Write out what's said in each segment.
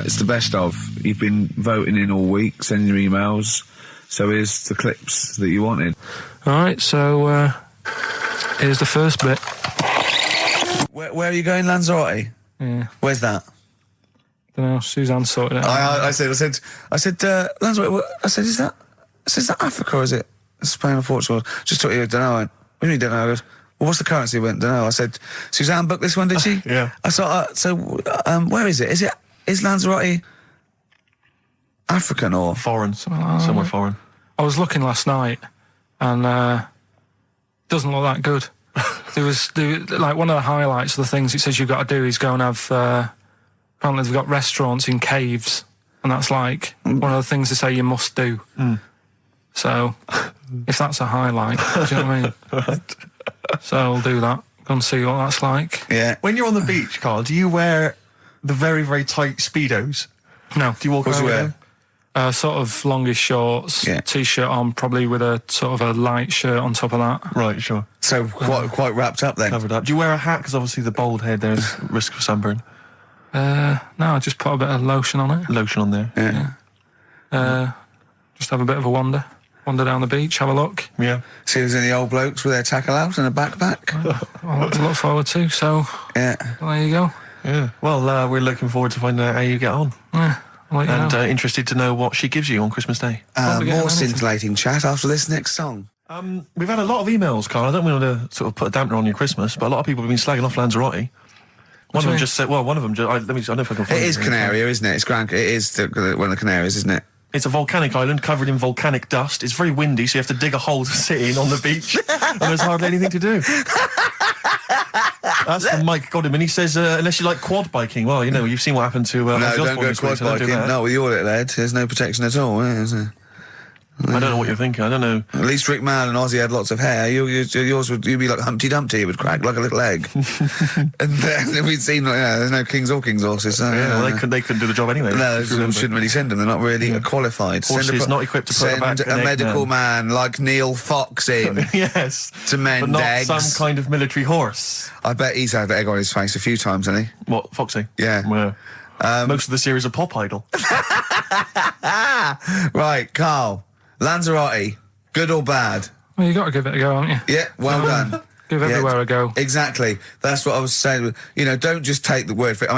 It's the best of. You've been voting in all week, sending your emails. So here's the clips that you wanted. All right, so here's the first bit. Where are you going, Lanzarote? Yeah. Where's that? Don't know. Suzanne sorted it out. I said, Lanzarote. I said, is that Africa or is it Spain or Portugal? Just took you. Don't know. What do you mean, don't know? I goes, well, what's the currency? Went, don't know. I said, Suzanne booked this one, did she? Yeah. I thought, where is it? Is Lanzarote African or foreign? Somewhere foreign. I was looking last night, and doesn't look that good. There was like one of the highlights of the things it says you've got to do is go and have. Apparently, they've got restaurants in caves, and that's like one of the things they say you must do. Mm. So, if that's a highlight, do you know what I mean? Right. So I'll do that. Go and see what that's like. Yeah. When you're on the beach, Carl, do you wear the very, very tight Speedos? No. Do you walk around with them? Sort of longish shorts, T-shirt on, probably with a sort of a light shirt on top of that. Right, sure. So quite wrapped up then. Covered up. Do you wear a hat? Because obviously the bald head, there's risk of sunburn. No, I just put a bit of lotion on it. Lotion on there. Yeah. Just have a bit of a wander down the beach, have a look. Yeah. See if there's any old blokes with their tackle out and a backpack. I'll have to look forward to, so yeah. Well, there you go. Yeah. Well, we're looking forward to finding out how you get on. Yeah. And interested to know what she gives you on Christmas Day. More scintillating chat after this next song. We've had a lot of emails, Carl. I don't want to sort of put a dampener on your Christmas, but a lot of people have been slagging off Lanzarote. One of them just said, I don't know if I can find it. It is Canaria, isn't it? It's It is one of the Canaries, isn't it? It's a volcanic island covered in volcanic dust. It's very windy, so you have to dig a hole to sit in on the beach, and there's hardly anything to do. That's from Mike Godham, he says, unless you like quad biking. Well, you've seen what happened to... no, don't go quad biking. No, with your little head, there's no protection at all, is there? I don't know what you're thinking. I don't know. At least Rick Mann and Ozzy had lots of hair. You'd be like Humpty Dumpty. It would crack like a little egg. And then we'd seen, there's no kings or king's horses. So, they couldn't do the job anyway. No, shouldn't really send them. They're not really qualified. Horses not equipped to put back a medical man like Neil Fox in. Yes. To mend but not eggs. Some kind of military horse. I bet he's had egg on his face a few times, hasn't he? What, Foxy? Yeah. Most of the series are Pop Idol. Right, Carl. Lanzarote, good or bad? Well, you got to give it a go, haven't you? Yeah, well done. Give everywhere a go. Exactly. That's what I was saying. Don't just take the word for it. I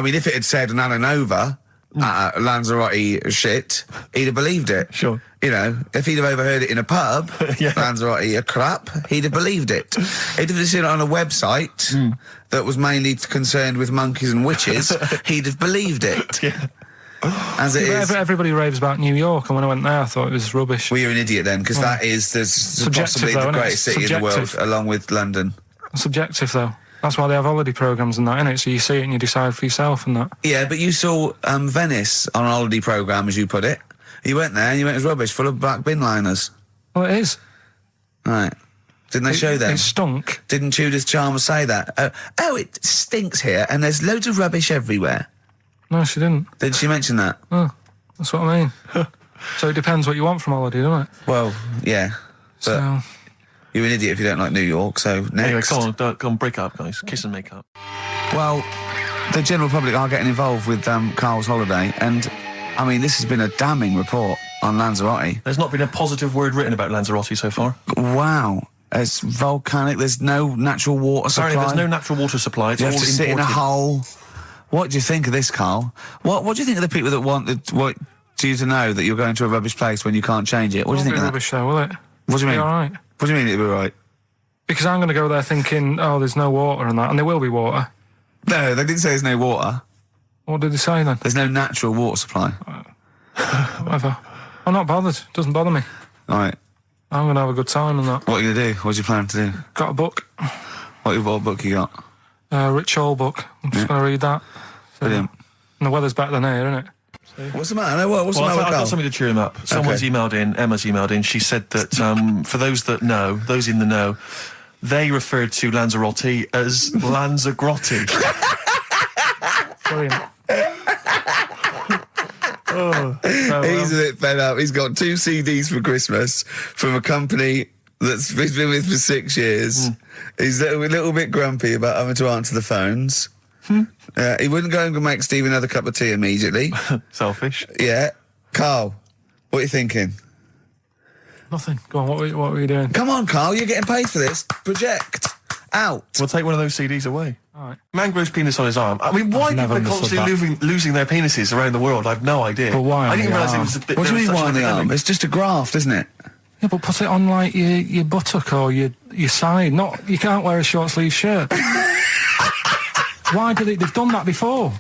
mean, if it had said an Alanova, Lanzarote shit, he'd have believed it. Sure. If he'd have overheard it in a pub, Lanzarote a crap, he'd have believed it. He'd have seen it on a website that was mainly concerned with monkeys and witches, he'd have believed it. Yeah. As it is. Everybody raves about New York, and when I went there, I thought it was rubbish. Well, you're an idiot then, because that is possibly the greatest city in the world, along with London. Subjective, though. That's why they have holiday programmes and that, innit? So you see it and you decide for yourself and that. Yeah, but you saw Venice on a holiday programme, as you put it. You went there and you went, it was rubbish, full of black bin liners. Well, it is. Right. Didn't they show them? It stunk. Didn't Judith Chalmers say that? It stinks here and there's loads of rubbish everywhere. No, she didn't. Did she mention that? Oh, that's what I mean. So it depends what you want from holiday, doesn't it? Well, yeah. But you're an idiot if you don't like New York, so next. Anyway, go on, break up, guys. Kiss and make up. Well, the general public are getting involved with Carl's holiday, and, this has been a damning report on Lanzarote. There's not been a positive word written about Lanzarote so far. Wow. It's volcanic, there's no natural water supply. Apparently there's no natural water supply, it's all imported. You have to sit in a hole. What do you think of this, Carl? What do you think of the people that want you to know that you're going to a rubbish place when you can't change it? What do you think of that? Rubbish though, will it? What do you mean? All right. What do you mean it'll be right? Because I'm going to go there thinking, there's no water and that, and there will be water. No, they didn't say there's no water. What did they say then? There's no natural water supply. Whatever. I'm not bothered. It doesn't bother me. All right. I'm going to have a good time and that. What are you going to do? What's your plan to do? Got a book. What book you got? Rich Hall book. I'm just going to read that. Brilliant. And the weather's better than here, isn't it? What's the matter? What's the matter, I've got something to cheer him up. Someone's emailed in, Emma's emailed in, she said that for those that know, those in the know, they referred to Lanzarote as Lanzagrotte. Brilliant. He's a bit fed up. He's got 2 CDs for Christmas from a company that's he's been with for 6 years. He's a little bit grumpy about having to answer the phones. He wouldn't go and make Steve another cup of tea immediately. Selfish. Yeah. Carl, what are you thinking? Nothing. Go on, what were you doing? Come on, Carl, you're getting paid for this. Project. Out. We'll take one of those CDs away. All right. Man grows penis on his arm. I mean, why never people are understood constantly losing their penises around the world? I've no idea. But why on I didn't the realise it arm? was a bit. What do you there mean, was why such on the an arm? epidemic. It's just a graft, isn't it? Yeah, but put it on like your buttock or your side. Not you can't wear a short sleeve shirt. Why did it? They've done that before.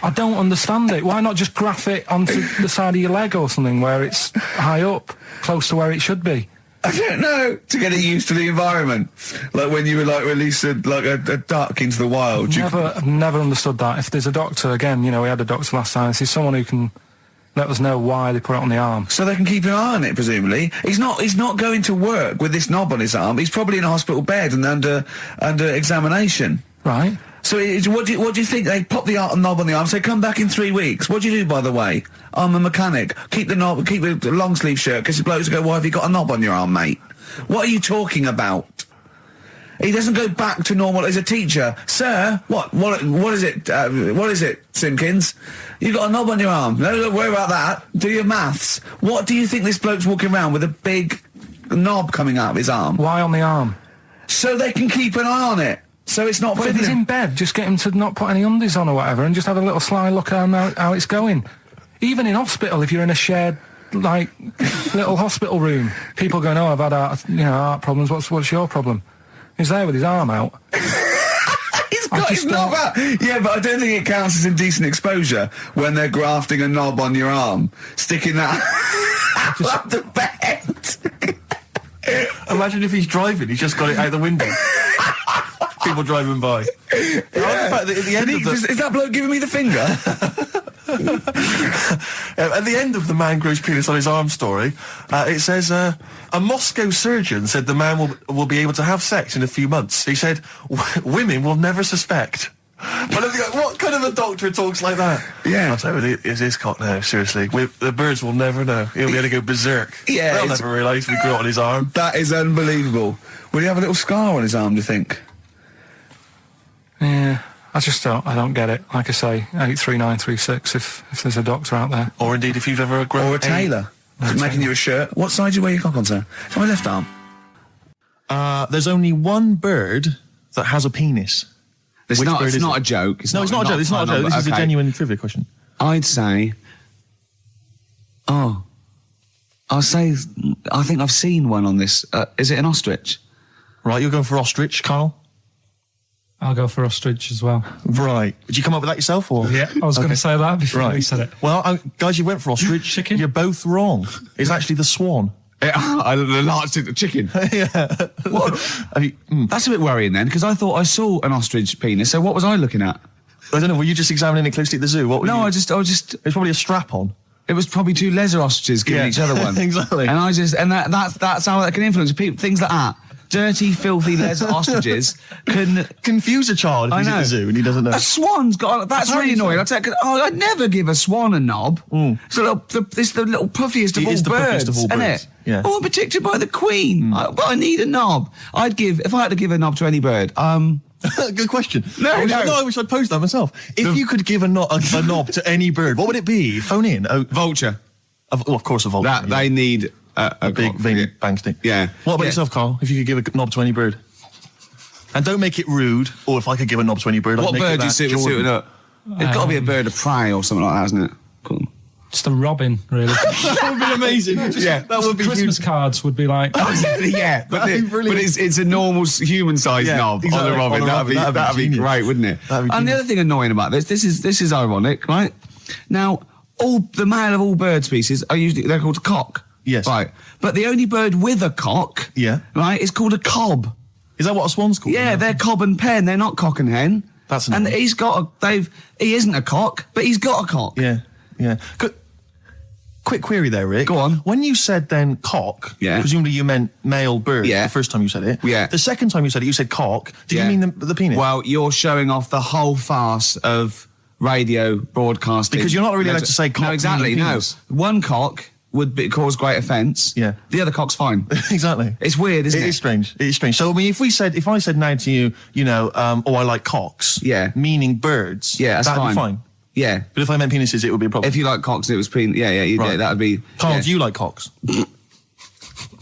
I don't understand it. Why not just graph it onto the side of your leg or something where it's high up, close to where it should be? I don't know. To get it used to the environment. Like when you would like release a duck into the wild. I've never understood that. If there's a doctor, again, we had a doctor last time. If there's someone who can let us know why they put it on the arm. So they can keep an eye on it, presumably. He's not going to work with this knob on his arm. He's probably in a hospital bed and under examination. Right. So what do you think? They pop the knob on the arm, say, come back in 3 weeks. What do you do, by the way? I'm a mechanic. Keep the knob, keep the long sleeve shirt, because the blokes go, why have you got a knob on your arm, mate? What are you talking about? He doesn't go back to normal as a teacher. Sir, what is it? What is it, Simpkins? You got a knob on your arm. No, don't worry about that. Do your maths. What do you think this bloke's walking around with a big knob coming out of his arm? Why on the arm? So they can keep an eye on it. So it's not But if he's in bed, just get him to not put any undies on or whatever and just have a little sly look at how it's going. Even in hospital, if you're in a shared, little hospital room, people going, oh, I've had heart problems, what's your problem? He's there with his arm out. He's got his knob out. Yeah, but I don't think it counts as indecent exposure when they're grafting a knob on your arm, sticking that up the bed. Imagine if he's driving, he's just got it out the window. People driving by. Yeah. At the end of Is that bloke giving me the finger? At the end of the man grows penis on his arm story, it says, a Moscow surgeon said the man will be able to have sex in a few months. He said, women will never suspect. But what kind of a doctor talks like that? Yeah. I'll tell you, it's his cock now, seriously. The birds will never know. He'll be able to go berserk. Yeah, They'll never realise we grew it on his arm. That is unbelievable. Will he have a little scar on his arm, do you think? Yeah, I don't get it. Like I say, 83936 if there's a doctor out there. Or indeed, if you've ever grown... Or a tailor. Making you a shirt. What side do you wear your cock on, sir? It's on my left arm. There's only one bird that has a penis. It's Which not bird is a it? joke. It's not a joke. It's not a joke. This is a genuine trivia question. I'd say... I think I've seen one on this. Is it an ostrich? Right, you're going for ostrich, Carl? I'll go for ostrich as well. Right. Did you come up with that yourself, or...? Yeah, I was going to say that before you said it. Well, guys, you went for ostrich. Chicken? You're both wrong. It's actually the swan. The large chicken. Yeah. What? That's a bit worrying then, because I thought I saw an ostrich penis, so what was I looking at? I don't know, were you just examining it closely at the zoo? What were you... I was just... It's probably a strap-on. It was probably two leather ostriches giving each other one. Exactly. And that's how that can influence people. Things like that. Dirty, filthy leather ostriches can confuse a child if he's at the zoo and he doesn't know. A swan's got... That's really annoying. I'd never give a swan a knob. So it's the little puffiest of all birds, isn't it? Yeah. Oh, I'm protected by the queen. But I need a knob. If I had to give a knob to any bird, Good question. I wish I'd posed that myself. If you could give a knob to any bird, what would it be? Phone in. vulture. Of course, a vulture. They need a big veiny bang stick. Yeah. What about yourself, Carl? If you could give a knob to any bird, and don't make it rude. Or if I could give a knob to any bird, what I'd make bird it do you that suit it up? It's got to be a bird of prey or something like that, hasn't it? Cool. Just a robin, really. That would be amazing. Yeah, that would be Christmas cards would be like... yeah, but it's a normal human-sized knob exactly. on a robin. That'd be great, wouldn't it? And the other thing annoying about this is ironic, right? Now, the male of all bird species they're called cock. Yes. Right. But the only bird with a cock, right, is called a cob. Is that what a swan's called? Yeah, they're cob and pen. They're not cock and hen. That's annoying. And he isn't a cock, but he's got a cock. Yeah. Quick query there, Rick. Go on. When you said then cock, presumably you meant male bird the first time you said it. Yeah. The second time you said it, you said cock. Did you mean the penis? Well, you're showing off the whole farce of radio broadcasting. Because you're not really allowed to say cock. No, exactly, no. penis. One cock would cause great offence. Yeah. The other cock's fine. Exactly. It's weird, isn't it? It is strange. It is strange. So, I mean, if I said now to you, oh, I like cocks. Yeah. Meaning birds. Yeah, that's that'd be fine. fine. Yeah. But if I meant penises, it would be a problem. If you like cocks and it was Right. that would be... Carl, yeah. do you like cocks? Do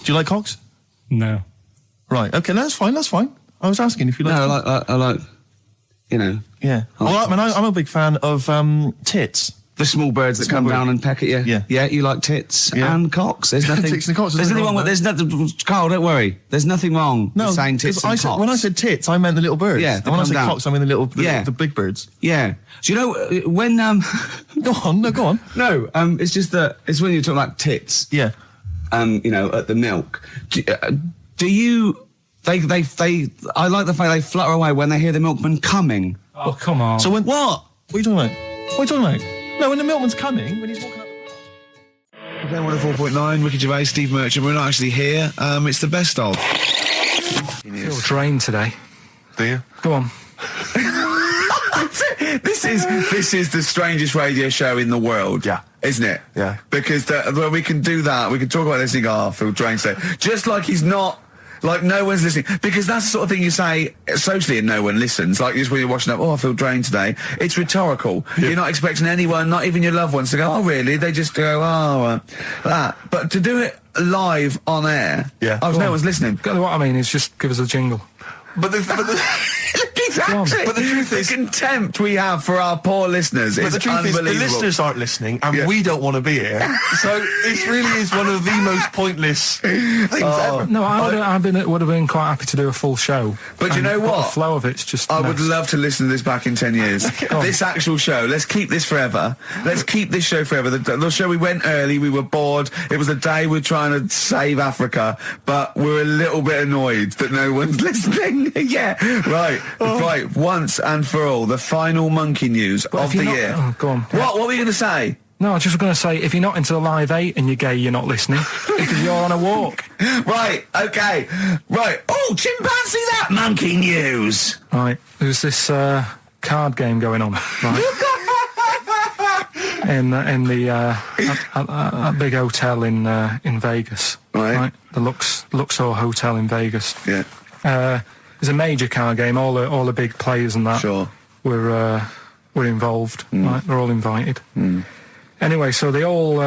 you like cocks? No. Right. Okay, that's fine. That's fine. I was asking if you like. No, I like, Yeah. I'm a big fan of tits. the small birds that come down and peck at you. Yeah. Yeah, you like tits and cocks. There's nothing... Tits and cocks. There's nothing wrong with... There's nothing... Carl, don't worry. There's nothing wrong with saying tits and cocks. When I said tits, I meant the little birds. Yeah, And when I said cocks, I mean the big birds. Yeah. Do you know when... Go on. No, go on. No, it's just that... It's when you talk like tits. Yeah. At the milk. Do you... I like the fact they flutter away when they hear the milkman coming. Oh, come on. So when... What? What are you talking about? What are you talking about? No, when the milkman's coming, when he's walking up... Okay, 104.9, Ricky Gervais, Steve Merchant. We're not actually here. It's the best of. I feel drained today. Do you? Go on. This is the strangest radio show in the world. Yeah. Isn't it? Yeah. Because when we can do that, we can talk about this and go, I feel drained today. Just like he's not... Like, no one's listening. Because that's the sort of thing you say socially and no one listens. Like, just when you're watching up, I feel drained today. It's rhetorical. Yeah. You're not expecting anyone, not even your loved ones, to go, oh, really? They just go, that. But to do it live on air, no one's listening. What I mean is just give us a jingle. But the exactly. But the truth is, the contempt we have for our poor listeners is unbelievable. The listeners aren't listening, and we don't want to be here. So this really is one of the most pointless things ever. No, would have been quite happy to do a full show. But you know what? The flow of it's just... I would love to listen to this back in 10 years. This actual show. Let's keep this forever. Let's keep this show forever. The show, we went early, we were bored. It was a day we're trying to save Africa, but we're a little bit annoyed that no one's listening. Yeah, right. Right, once and for all, the final monkey news of the year. Oh, go on. What were you going to say? No, I was just going to say, if you're not into the Live 8 and you're gay, you're not listening. Because you're on a walk. Right, okay. Right. Oh, chimpanzee that monkey news. Right, there's this card game going on, right? in the big hotel in Vegas. Right. The Luxor Hotel in Vegas. Yeah. There's a major card game. All the big players and that were involved. Right, they're all invited. Anyway, so they all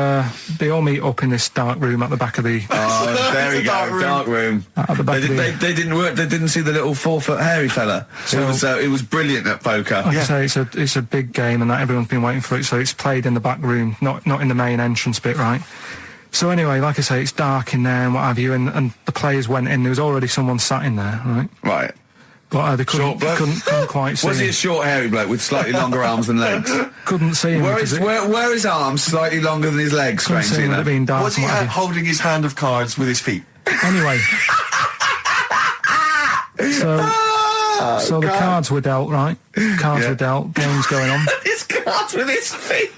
meet up in this dark room at the back of the. Oh, there we go, dark room. At the back they didn't work. They didn't see the little 4-foot hairy fella. So it was brilliant at poker. Like I say, it's a big game, and that everyone's been waiting for it. So it's played in the back room, not in the main entrance bit, right? So anyway, like I say, it's dark in there and what have you, and the players went in. There was already someone sat in there, right? Right. But they couldn't quite see Was he him. a short, hairy bloke with slightly longer arms than legs? Couldn't see him. Where his arms slightly longer than his legs, strangely enough? Was he holding his hand of cards with his feet? Anyway. So the cards were dealt, right? Cards were dealt, game's going on. His cards with his feet!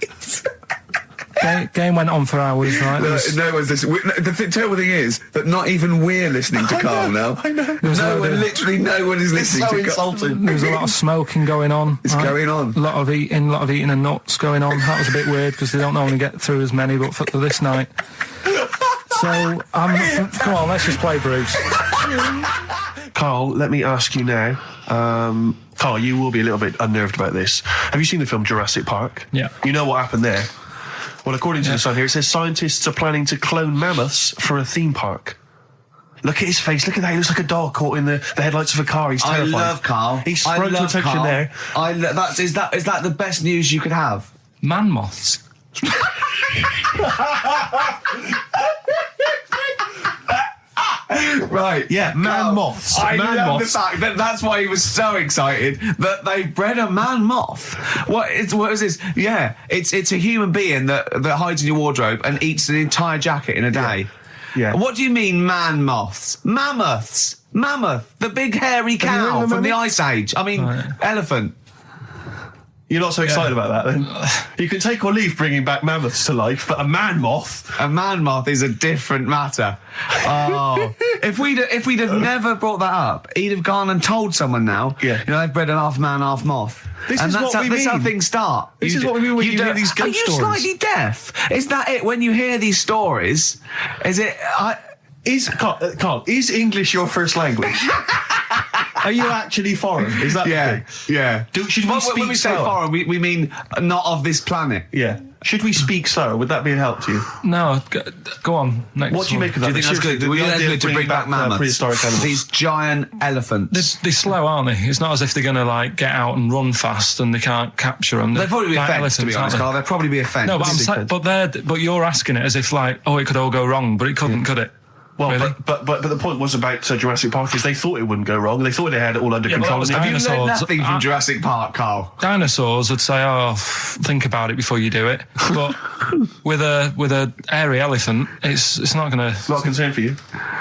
Game went on for hours, right? No one's listening. The terrible thing is that not even we're listening to Carl now. I know. Literally no one is listening to Carl. Insulting. There was a lot of smoking going on. It's going on. A lot of eating and nuts going on. That was a bit weird because they don't normally get through as many, but for this night. So, come on, let's just play Bruce. Carl, let me ask you now. Carl, you will be a little bit unnerved about this. Have you seen the film Jurassic Park? Yeah. You know what happened there? Well, according to the Sun here, it says scientists are planning to clone mammoths for a theme park. Look at his face. Look at that. He looks like a dog caught in the headlights of a car. He's terrified. I love Carl. He sprung to attention there. Is that the best news you could have? Man moths. Right. Yeah, man moths. I man love moths. the fact that that's why he was so excited that they bred a man moth. What is this? Yeah, it's a human being that hides in your wardrobe and eats an entire jacket in a day. Yeah. What do you mean man moths? Mammoths. Mammoth. The big hairy cow from the Ice Age. I mean, elephant. You're not so excited about that, then? You can take or leave bringing back mammoths to life, but a man moth... A man moth is a different matter. Oh, if we'd have never brought that up, he'd have gone and told someone now. Yeah. You know, I've bred an half man, half moth. This is what we That's how mean. things start. This is what we mean when you hear these ghost Are you stories. slightly deaf? Is that it? When you hear these stories, is it? Carl, is English your first language? Are you actually foreign? Is that the thing? Yeah. Should we speak when we say sour? foreign, we mean not of this planet. Yeah. Should we speak sour? Would that be a help to you? No, go on. Next What do you one. make of Do that? you think that's good? The Do you think idea that's of good to bring back mammoths? prehistoric animals. These giant elephants. They're slow, aren't they? It's not as if they're going to like get out and run fast and they can't capture them. They'd probably be a fence, to be honest, Carl. They'd probably be a fence. No, but you're asking it as if like, oh, it could all go wrong, but it couldn't, could it? Well, Really? but the point was about Jurassic Park is they thought it wouldn't go wrong. They thought they had it all under Yeah, but control. that was And Have you learned dinosaurs. nothing from Jurassic Park, Carl? Dinosaurs would say, "Oh, think about it before you do it." But with a hairy elephant, it's not going to. not a concern for you.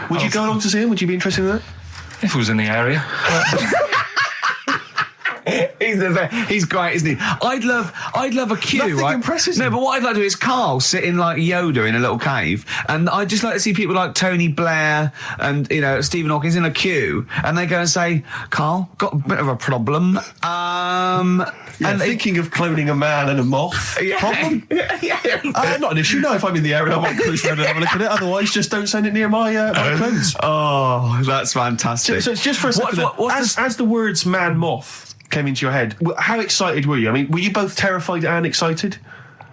Would you go along to see him? Would you be interested in that? If it was in the area, He's great, isn't he? I'd love a queue, Nothing right? impresses No, him. but what I'd like to do is Carl sitting like Yoda in a little cave, and I'd just like to see people like Tony Blair and Stephen Hawking in a queue, and they go and say, "Carl, got a bit of a problem." And thinking of cloning a man and a moth. Problem? Not an issue. No, if I'm in the area, I might cruise around and have a look at it. Otherwise, just don't send it near my clothes. Oh, that's fantastic. So it's just for a second. As the words "man moth" came into your head, how excited were you? I mean, were you both terrified and excited?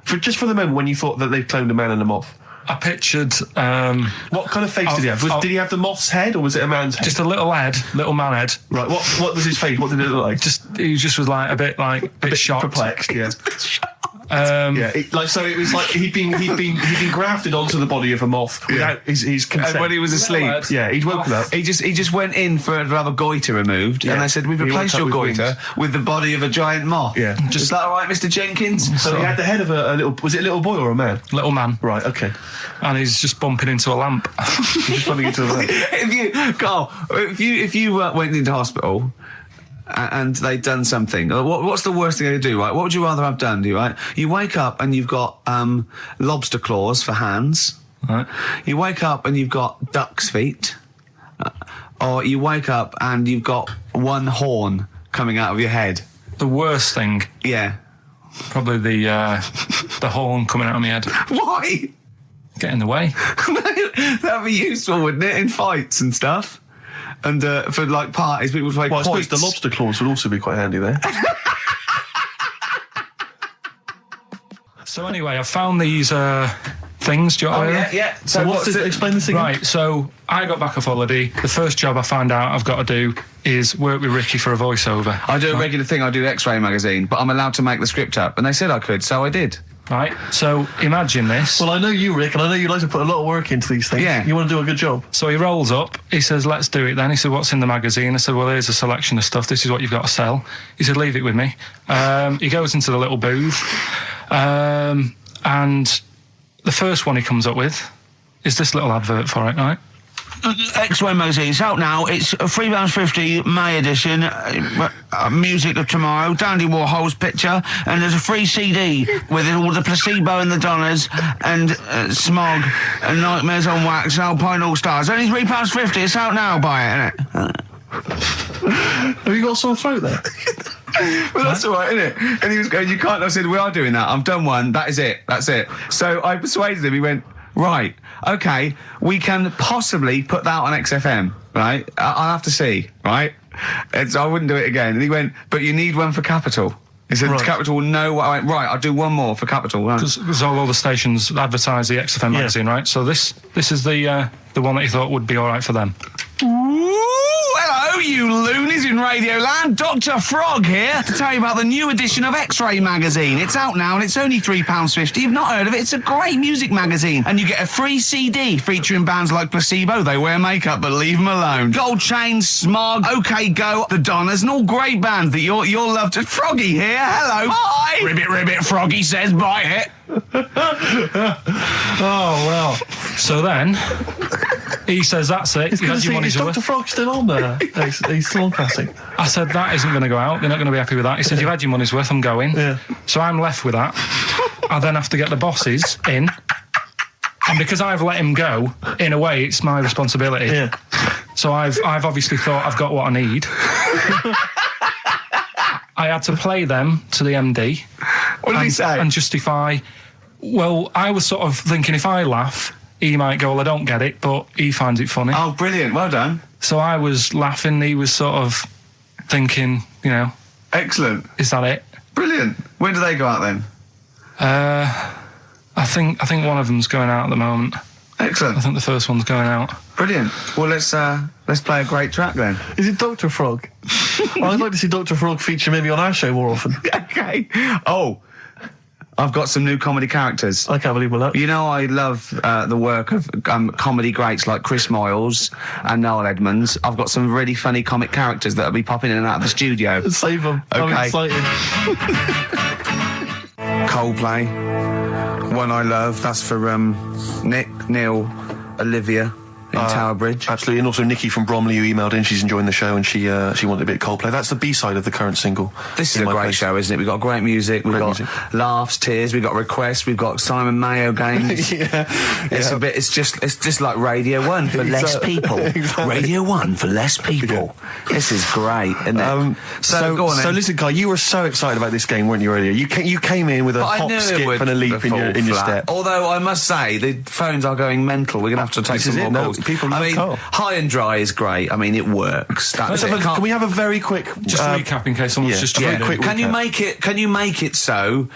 For the moment when you thought that they'd cloned a man and a moth. I pictured What kind of face did he have? Did he have the moth's head, or was it a man's head? just a little man head. Right. What was his face? What did it look like? He just was like a bit shocked. Perplexed. Yeah. It was like he'd been grafted onto the body of a moth without his consent. And when he was asleep, He'd woken up. he just went in to have a goiter removed, and they said, "We've He replaced woke your up with goiter with the body of a giant moth." Yeah. Is that all right, Mr. Jenkins? So he had the head of a little. Was it a little boy or a man? Little man, Right. Okay. and he's just bumping into a lamp. He's just running into the. If you went into hospital and they'd done something, what's the worst thing they do, right? What would you rather have done, right? You wake up and you've got lobster claws for hands. Right. You wake up and you've got duck's feet. Or you wake up and you've got one horn coming out of your head. The worst thing, Yeah. probably the horn coming out of my head. Why? Get in the way. That'd be useful, wouldn't it, in fights and stuff? And for like parties, people would play Well, I suppose quoits. the lobster claws would also be quite handy there. So anyway, I found these things. Do you want to hear them? yeah. So explain this again? Right, so I got back off holiday. The first job I found out I've got to do is work with Ricky for a voiceover. I do a regular thing. I do X-Ray magazine, but I'm allowed to make the script up, and they said I could, so I did. Right, so imagine this. Well, I know you, Rick, and I know you like to put a lot of work into these things. Yeah. You want to do a good job. So he rolls up, he says, "Let's do it then." He said, "What's in the magazine?" I said, "Well, here's a selection of stuff. This is what you've got to sell." He said, "Leave it with me." He goes into the little booth, and the first one he comes up with is this little advert for it, right? X-Ray magazine. It's out now. It's £3.50 May edition. Music of Tomorrow. Dandy Warhol's picture, and there's a free CD with all the Placebo and the Donners and Smog and Nightmares on Wax and Alpine All Stars. Only £3.50. It's out now. Buy it, innit? Have you got a sore throat there? Well, that's all right, isn't it? And he was going, "You can't." I said, "We are doing that. I've done one. That is it. That's it." So I persuaded him. He went, "Right, okay, we can possibly put that on XFM, right? I'll have to see, right?" And so I wouldn't do it again. And he went, "But you need one for Capital." He said, Right. "Capital will know what I went, right, I'll do one more for Capital." Right. Because all the stations advertise the XFM magazine, right? So this is the one that he thought would be all right for them. Ooh, hello, you loonies in Radioland. Dr. Frog here to tell you about the new edition of X-Ray magazine. It's out now and it's only £3.50. You've not heard of it? It's a great music magazine. And you get a free CD featuring bands like Placebo. They wear makeup, but leave them alone. Gold Chain, Smog, OK Go, The Donners, and all great bands that you'll love. To Froggy here. Hello. Bye. Ribbit, ribbit. Froggy says bye it. Oh, well. So then, He says, that's it. You had your money's is worth. Dr. Frog still on there? He's still on Classic. I said, that isn't going to go out. They're not going to be happy with that. He said, you've had your money's worth, I'm going. Yeah. So I'm left with that. I then have to get the bosses in. And because I've let him go, in a way, it's my responsibility. Yeah. So I've obviously thought I've got what I need. I had to play them to the MD. What did he say? And justify... Well, I was sort of thinking if I laugh, he might go, well, I don't get it, but he finds it funny. Oh, brilliant. Well done. So I was laughing, he was sort of thinking, you know... Excellent. Is that it? Brilliant. When do they go out then? I think one of them's going out at the moment. Excellent. I think the first one's going out. Brilliant. Well, let's play a great track then. Is it Dr. Frog? I'd like to see Dr. Frog feature maybe on our show more often. Okay. Oh, I've got some new comedy characters. I can't believe that. You know, I love the work of comedy greats like Chris Moyles and Noel Edmonds. I've got some really funny comic characters that'll be popping in and out of the studio. Save them. Okay. I'm excited. Coldplay, One I Love. That's for Nick, Neil, Olivia in Tower Bridge. Absolutely, and also Nikki from Bromley who emailed in. She's enjoying the show and she wanted a bit of Coldplay. That's the B-side of the current single. This is a great show, isn't it? We've got great music, we've got laughs, tears, we've got requests, we've got Simon Mayo games. It's just like Radio 1 for less people. Exactly. Radio 1 for less people. This is great, isn't it? So go on then. So listen, Guy, you were so excited about this game, weren't you, earlier? You came in with a hop, skip and a leap in your step. Although I must say, the phones are going mental. We're going to have to take some more calls. People love Carl. High and Dry is great. I mean, it works. That's it. Can we have a very quick... Just recap in case someone's just... very quick Can you recap. make it so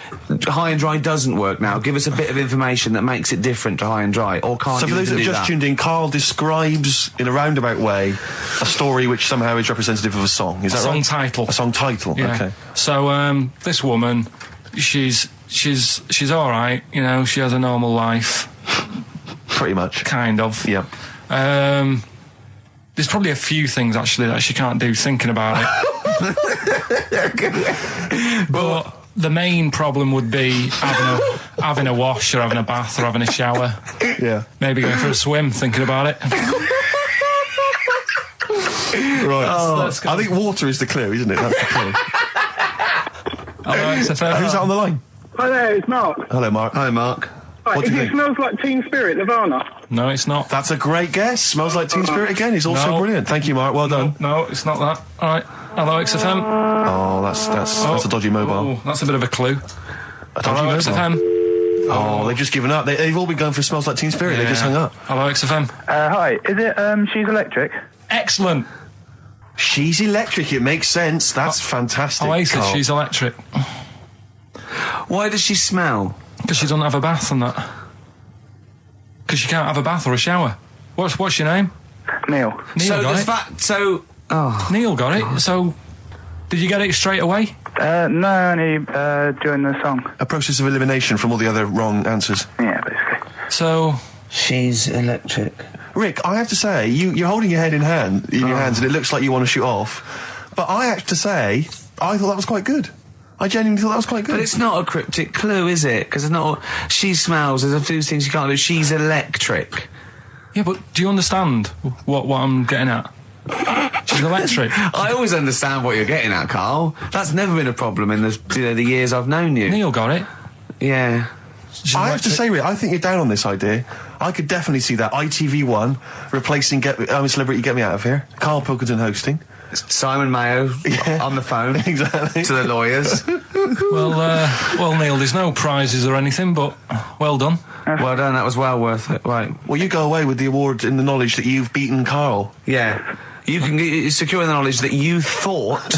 High and Dry doesn't work now? Give us a bit of information that makes it different to High and Dry, or can't So you for those that do have just that? tuned in, Carl describes in a roundabout way a story which somehow is representative of a song. Is that right? Song title. A song title. Yeah. Okay. So this woman, she's all right. You know, she has a normal life, Pretty much. kind of. Yeah. There's probably a few things actually that she can't do thinking about it. But the main problem would be having a wash or having a bath or having a shower. Yeah. Maybe going for a swim, thinking about it. Right. Let's go. I think water is the clue, isn't it? That's the clue. It's a fair Who's that on the line? Hi there, it's Mark. Hello, Mark. Hi, Mark. Right, What do you it think? smells like Teen Spirit, Nirvana. No, it's not. That's a great guess. Smells like Teen Spirit again. He's also No. brilliant. Thank you, Mark. Well done. No, it's not that. All right. Hello, XFM. Oh, that's a dodgy mobile. Oh, that's a bit of a clue. A dodgy Hello, mobile. XFM. Oh, they've just given up. They've all been going for Smells Like Teen Spirit. They just hung up. Hello, XFM. Hi, is it, She's Electric? Excellent. She's electric. It makes sense. That's fantastic. Oasis, Carl. she's electric. Why does she smell? Because she doesn't have a bath and that. Because she can't have a bath or a shower. What's your name? Neil. Neil So got does it. that... So... Oh. Neil got it. So, did you get it straight away? No, only, during the song. A process of elimination from all the other wrong answers. Yeah, basically. So, She's electric. Rick, I have to say, you're holding your head in your hands, and it looks like you want to shoot off. But I have to say, I thought that was quite good. I genuinely thought that was quite good. But it's not a cryptic clue, is it? Because it's not... She smells. There's a few things you can't do. She's electric. yeah, but do you understand what I'm getting at? She's electric. I always understand what you're getting at, Carl. That's never been a problem in the years I've known you. Neil got it. Yeah. She's I have to electric. say, Rick, I think you're down on this idea. I could definitely see that ITV1 replacing Celebrity Get Me Out of Here. Karl Pilkington hosting. Simon Mayo on the phone Exactly. to the lawyers. Well, Neil, there's no prizes or anything, but well done. Well done. That was well worth it. Right. Well, you go away with the award in the knowledge that you've beaten Carl. Yeah. You can secure the knowledge that you thought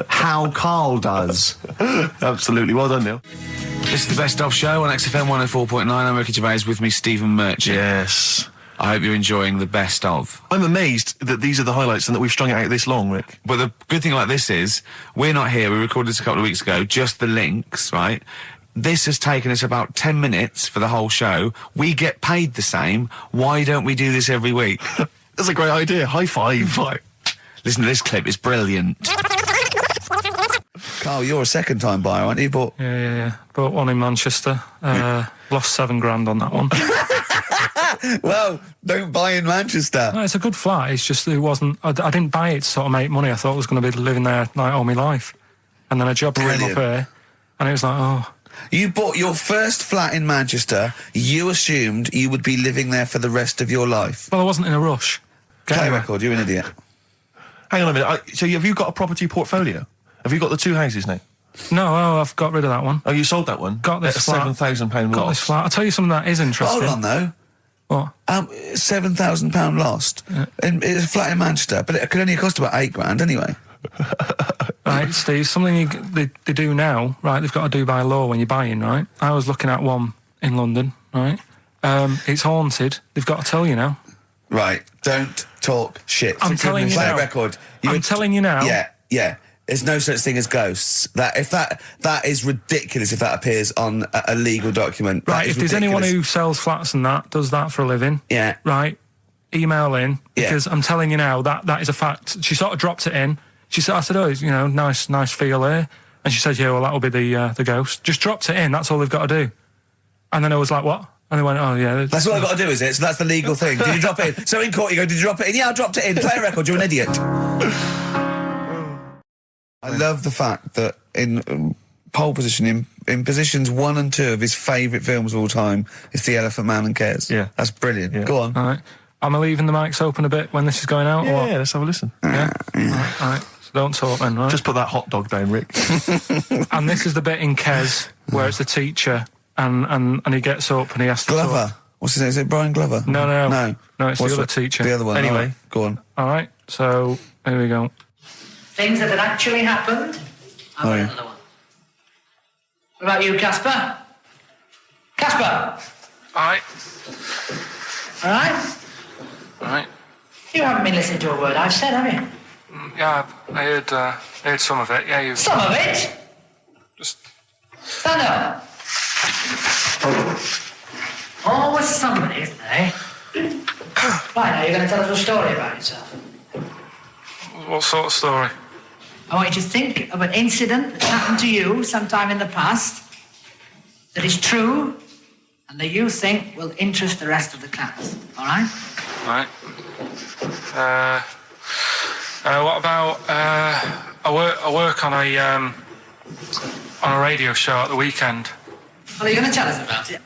how Carl does. Absolutely. Well done, Neil. This is the Best Of Show on XFM 104.9. I'm Ricky Gervais, with me, Stephen Merchant. Yes. I hope you're enjoying the Best Of. I'm amazed that these are the highlights and that we've strung it out this long, Rick. But the good thing about this is, we're not here. We recorded this a couple of weeks ago, just the links, right? This has taken us about 10 minutes for the whole show. We get paid the same. Why don't we do this every week? That's a great idea. High five. Listen to this clip. It's brilliant. Carl, you're a second-time buyer, aren't you? But Yeah. Bought one in Manchester. Lost £7,000 on that one. Well, don't buy in Manchester. No, it's a good flat. It's just it wasn't. I didn't buy it to sort of make money. I thought I was going to be living there like all my life, and then a job came Brilliant. up here, and it was like, oh, You bought your first flat in Manchester. You assumed you would be living there for the rest of your life. well, I wasn't in a rush. Get Play anywhere. record. You're an idiot. Hang on a minute. So have you got a property portfolio? Have you got the 2 houses now? No, I've got rid of that one. Oh, you sold that one? Got this At a flat. £7,000 Got loss. this flat. I'll tell you something that is interesting. Hold on, though. What? £7,000 lost. And it's a flat in Manchester, but it could only cost about £8,000 anyway. Right, Steve, something they do now, right, they've got to do by law when you're buying, right? I was looking at one in London, right? It's haunted. They've got to tell you now. Right, don't talk shit. I'm telling you Play now. a record. I'm telling you now. Yeah. There's no such thing as ghosts. That is ridiculous if that appears on a legal document. That Right, is if there's anyone ridiculous. who sells flats and that, does that for a living, Yeah. right, email in, Yeah. because I'm telling you now, that is a fact. She sort of dropped it in. She said, I said, oh, you know, nice feel here. And she said, yeah, well, that'll be the ghost. Just dropped it in, that's all they've got to do. And then I was like, what? And they went, oh, yeah. That's all I've got to do, is it? So that's the legal thing. Did you drop it in? So in court you go, did you drop it in? Yeah, I dropped it in. Play a record, you're an idiot. I love the fact that in pole position, in positions 1 and 2 of his favourite films of all time, it's The Elephant Man and Kes. Yeah. That's brilliant. Yeah. Go on. All right. Am I leaving the mics open a bit when this is going out? or what? Yeah, let's have a listen. Yeah? All right. So don't talk then, right? Just put that hot dog down, Rick. And this is the bit in Kes where it's the teacher and he gets up and he has to Glover. talk. What's his name? Is it Brian Glover? No, No, it's What's the other teacher. The other one. Anyway. All right, go on. All right, so here we go. Things that had actually happened. I've got yeah. another one. What about you, Casper? Casper! All right. All right? All right. You haven't been listening to a word I've said, have you? Yeah, I heard some of it. Yeah, you Some of it? just... Stand up. Always somebody, isn't there? Right, now you're going to tell us a story about yourself. What sort of story? I want you to think of an incident that's happened to you sometime in the past that is true and that you think will interest the rest of the class. All right? All right. What about... I work on a radio show at the weekend. Well, are you going to tell us about it?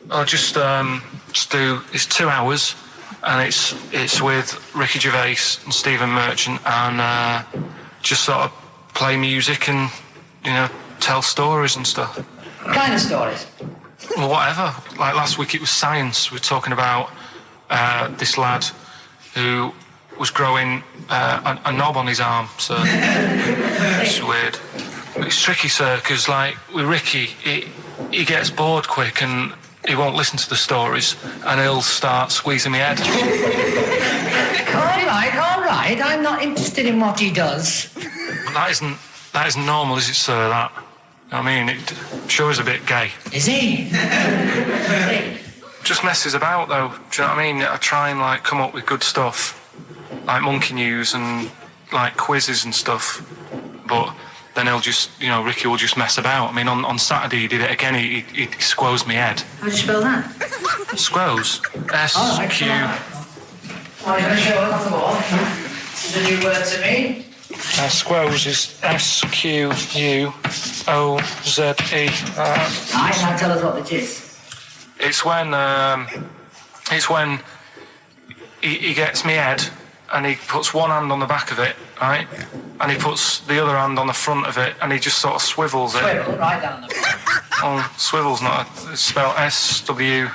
I'll just do. It's 2 hours, and it's with Ricky Gervais and Stephen Merchant, and just sort of play music and tell stories and stuff. What kind of stories? Well, whatever. Like last week, it was science. We were talking about this lad who was growing a knob on his arm. So it's weird. It's tricky, sir, because like with Ricky, he gets bored quick and he won't listen to the stories, and he'll start squeezing my head. All right. I'm not interested in what he does. That isn't normal, is it, sir? That, I mean, it sure is a bit gay. Is he? Just messes about, though. Do you know what I mean? I try and like come up with good stuff, like monkey news and like quizzes and stuff, but then he'll just, Ricky will just mess about. I mean, on Saturday he did it again. He squoze me head. How do you spell that? Squoze. S-Q... Are you going to show us off the wall? This is a new word to me. Squoze is S-Q-U-O-Z-E. Aye, now tell us what it is. It's when he gets me head and he puts one hand on the back of it, right? And he puts the other hand on the front of it and he just sort of swivels it. Swivel, right down the bottom. Oh, swivel's not it's spelled S-W-I-V-R.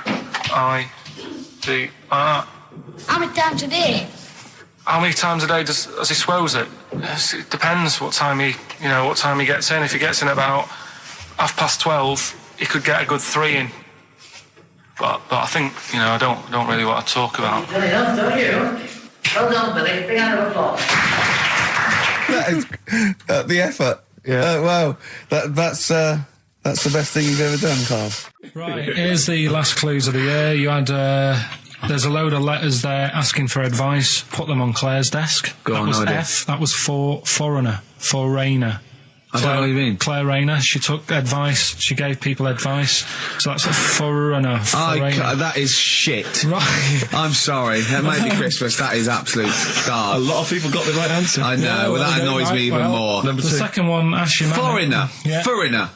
How many times a day? How many times a day does he swells it? It depends what time he gets in. If he gets in about 12:30, he could get a good 3 in. But I think, I don't really want to talk about. You've done enough, don't you? Well done, Billy. Big hand of applause. That is the effort. Yeah. Wow. That's the best thing you've ever done, Carl. Right, here's the last clues of the year. You had, there's a load of letters there asking for advice. Put them on Claire's desk. Go that on, was no idea. F. That was for foreigner. Foreigner. I don't know what you mean. Claire Rayner, she took advice, she gave people advice, so that's a foreigner. That is shit. Right. I'm sorry. That may be Christmas. That is absolute A garbage. lot of people got the right answer. I know. Yeah, well, that well, annoys me even more. Number The 2. second one, ask your mum. Foreigner. Yeah. Foreigner.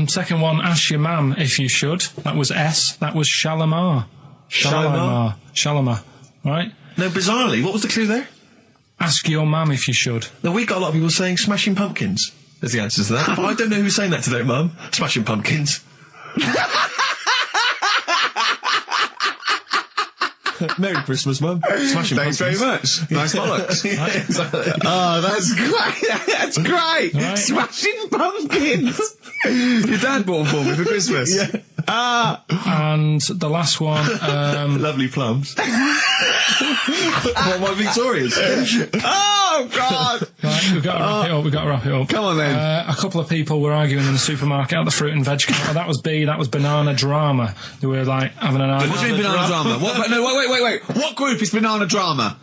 Second one, ask your mum if you should. That was S. That was Shalimar. Shalimar. Right? No, bizarrely, what was the clue there? Ask your mum if you should. No, we got a lot of people saying Smashing Pumpkins as the answer to that. But I don't know who's saying that to their mum. Smashing Pumpkins. Merry Christmas, Mum. Smashing Thanks Pumpkins. very much. Nice bollocks. Oh, that's great. That's great. Right. Smashing Pumpkins. Your dad bought them for me for Christmas. Yeah. And the last one, Lovely plums. What, my Victorians? Oh, God. right, we've got to wrap it up. Come on, then. A couple of people were arguing in the supermarket at the fruit and veg counter. That was B, that was Banana Drama. They were like having an argument. What do you mean Banana Drama? What, no, wait. What group is Banana Drama?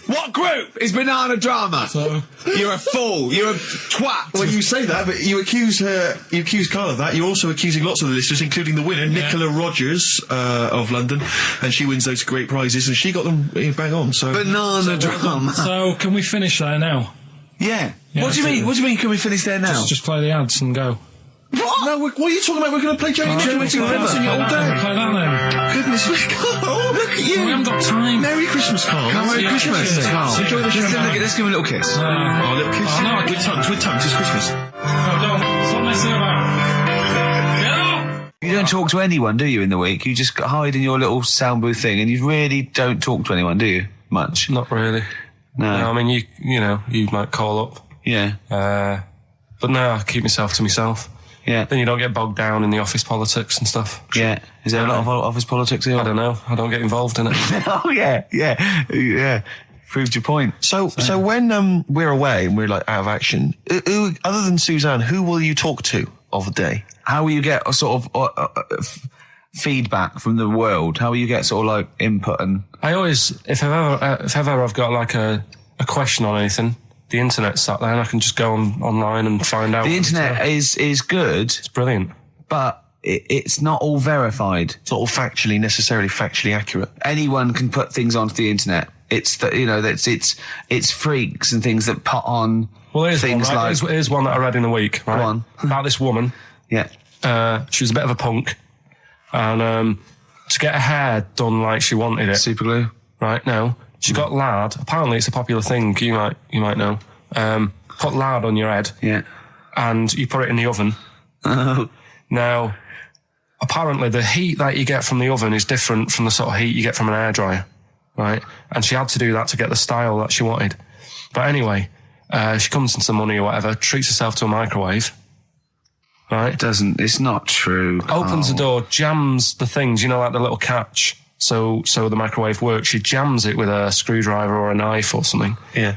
What group is Banana Drama? So, You're a fool. You're a twat. Well, you say that, but you accuse Carl of that. You're also accusing lots of the listeners, including the winner, Nicola Rogers of London, and she wins those great prizes, and she got them bang on. So Banana Drama. so can we finish there now? Yeah. Yeah, What do you mean? What do you mean? Can we finish there now? Just play the ads and go. What? No, what are you talking about? We're going to play Johnny Alright, Mitchell we'll Missing play Ribbons that in all then. day. Play that then. Goodness me, Carl, look at you. We haven't got time. Merry Christmas, Carl. Merry Yeah, Christmas, yeah. Carl. Enjoy the show. Let's give him a little kiss. Oh, a little kiss. Oh, no, with tongues, it's Christmas. No, don't. Stop messing about. Get up! You don't talk to anyone, do you, in the week? You just hide in your little sound booth thing, and you really don't talk to anyone, do you? Much. Not really. No. No, I mean, you might call up. Yeah. But no, I keep myself to myself. Yeah. Then you don't get bogged down in the office politics and stuff. Yeah. Is there a lot of office politics here? I don't know. I don't get involved in it. Oh, yeah. Proved your point. So when we're away and we're like out of action, who, other than Suzanne, who will you talk to of the day? How will you get a sort of feedback from the world? How will you get sort of like input and... I always, if ever I've got like a question on anything, the internet's sat there and I can just go online and find out. The internet is good, It's brilliant. but it's not all verified. It's not all necessarily factually accurate. Anyone can put things onto the internet. It's it's freaks and things that put on Well, here's things one, right? like Here's one that I read in the week, right? Go on. About this woman. yeah. She was a bit of a punk, and to get her hair done like she wanted it, Super glue. right? No, she got lard. Apparently, it's a popular thing. You might know. Put lard on your head, Yeah. and you put it in the oven. Oh. Now, apparently, the heat that you get from the oven is different from the sort of heat you get from an hairdryer, right? And she had to do that to get the style that she wanted. But anyway, she comes into the money or whatever, treats herself to a microwave, right? It's not true. Opens the door, jams the things, like the little catch, so the microwave works. She jams it with a screwdriver or a knife or something. Yeah.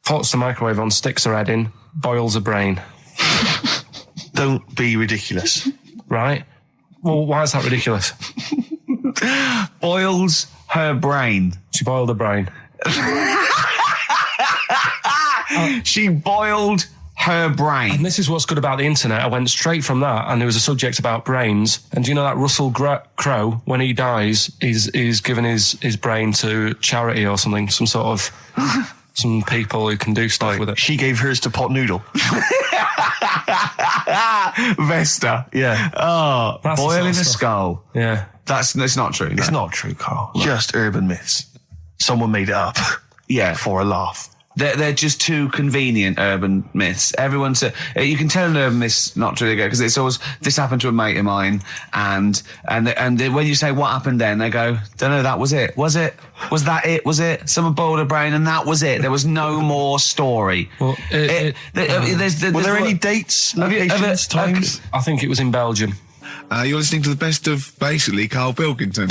Puts the microwave on, sticks her head in, boils her brain. Don't be ridiculous. Right? Well, why is that ridiculous? Boils her brain. She boiled her brain. She boiled her brain. And this is what's good about the internet. I went straight from that, and there was a subject about brains. And do you know that Russell Crowe, when he dies, he's given his brain to charity or something, some sort of some people who can do stuff with it. She gave hers to Pot Noodle. Vesta. Yeah. Oh, That's the boiling sort a of stuff. skull. Yeah. It's not true. It's no. not true, Carl. Just urban myths. Someone made it up. Yeah. For a laugh. They're just too convenient urban myths. Everyone you can tell an urban myth's not true because it's always this happened to a mate of mine, and when you say what happened then, they go, don't know, that was it. Was it? Was that it? Was it? Someone boiled a brain and that was it. There was no more story. Well, Were there any dates, locations, times? I think it was in Belgium. You're listening to the best of, basically, Karl Pilkington.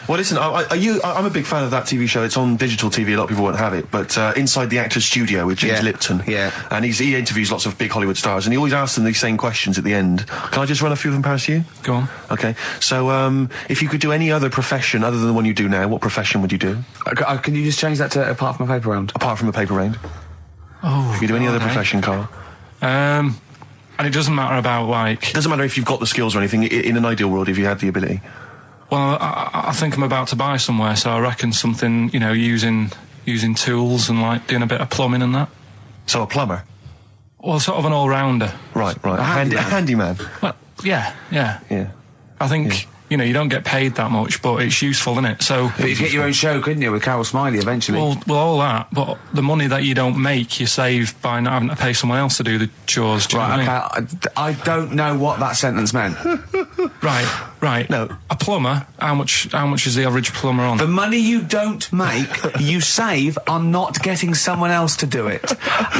Well, listen, I'm a big fan of that TV show. It's on digital TV. A lot of people won't have it. But Inside the Actor's Studio with James Yeah. Lipton. Yeah. And he interviews lots of big Hollywood stars, and he always asks them these same questions at the end. Can I just run a few of them past you? Go on. Okay. So, if you could do any other profession other than the one you do now, what profession would you do? Can you just change that to apart from a paper round? Apart from a paper round. Oh, You could do any other okay. profession, Carl. And it doesn't matter about, like... Doesn't matter if you've got the skills or anything. In an ideal world, if you had the ability. Well, I think I'm about to buy somewhere, so I reckon something, you know, using tools and, like, doing a bit of plumbing and that. So a plumber? Well, sort of an all-rounder. Right. A handyman. Well, yeah. Yeah. I think, you know, you don't get paid that much, but it's useful, isn't it? So... But you could get your own show, couldn't you, with Carol Smiley eventually? Well, all that, but the money that you don't make, you save by not having to pay someone else to do the chores. Do you know what I mean? Okay, I don't know what that sentence meant. Right. No. A plumber, how much is the average plumber on? The money you don't make, you save on not getting someone else to do it.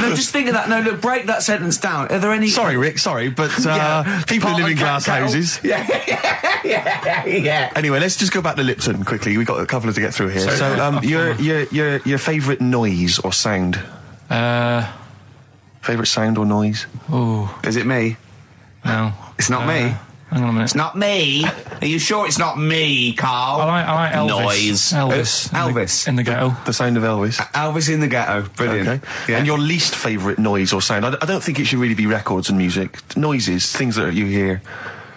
No, just think of that. No, look, break that sentence down. Are there any... Sorry, Rick, but people who live in glass houses. Yeah. Anyway, let's just go back to Lipton quickly. We've got a couple to get through here. So, your favourite noise or sound? Favourite sound or noise? Oh, Is it me? no. It's not me. Hang on a minute. It's not me. Are you sure it's not me, Carl? I like Elvis. Noise. Elvis. Elvis. In the ghetto. The sound of Elvis. Elvis in the ghetto. Brilliant. Okay. Yeah. And your least favourite noise or sound? I don't think it should really be records and music. Noises, things that you hear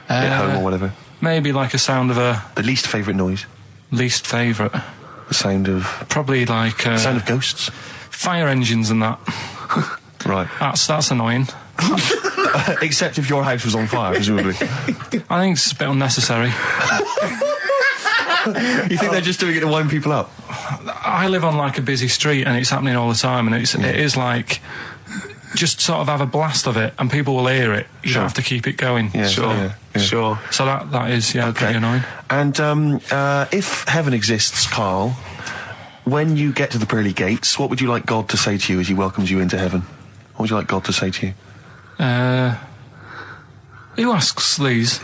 at home or whatever. Maybe like a sound of a... The least favourite noise? Least favourite. The sound of... Probably like... sound of ghosts? Fire engines and that. Right. That's annoying. Except if your house was on fire, presumably. I think it's a bit unnecessary. You think they're just doing it to wind people up? I live on like a busy street and it's happening all the time, and it is like... Just sort of have a blast of it and people will hear it. You don't have to keep it going. Yeah, Sure. Sure. So that is, pretty annoying. And if heaven exists, Carl, when you get to the pearly gates, what would you like God to say to you as he welcomes you into heaven? What would you like God to say to you? Who asks these?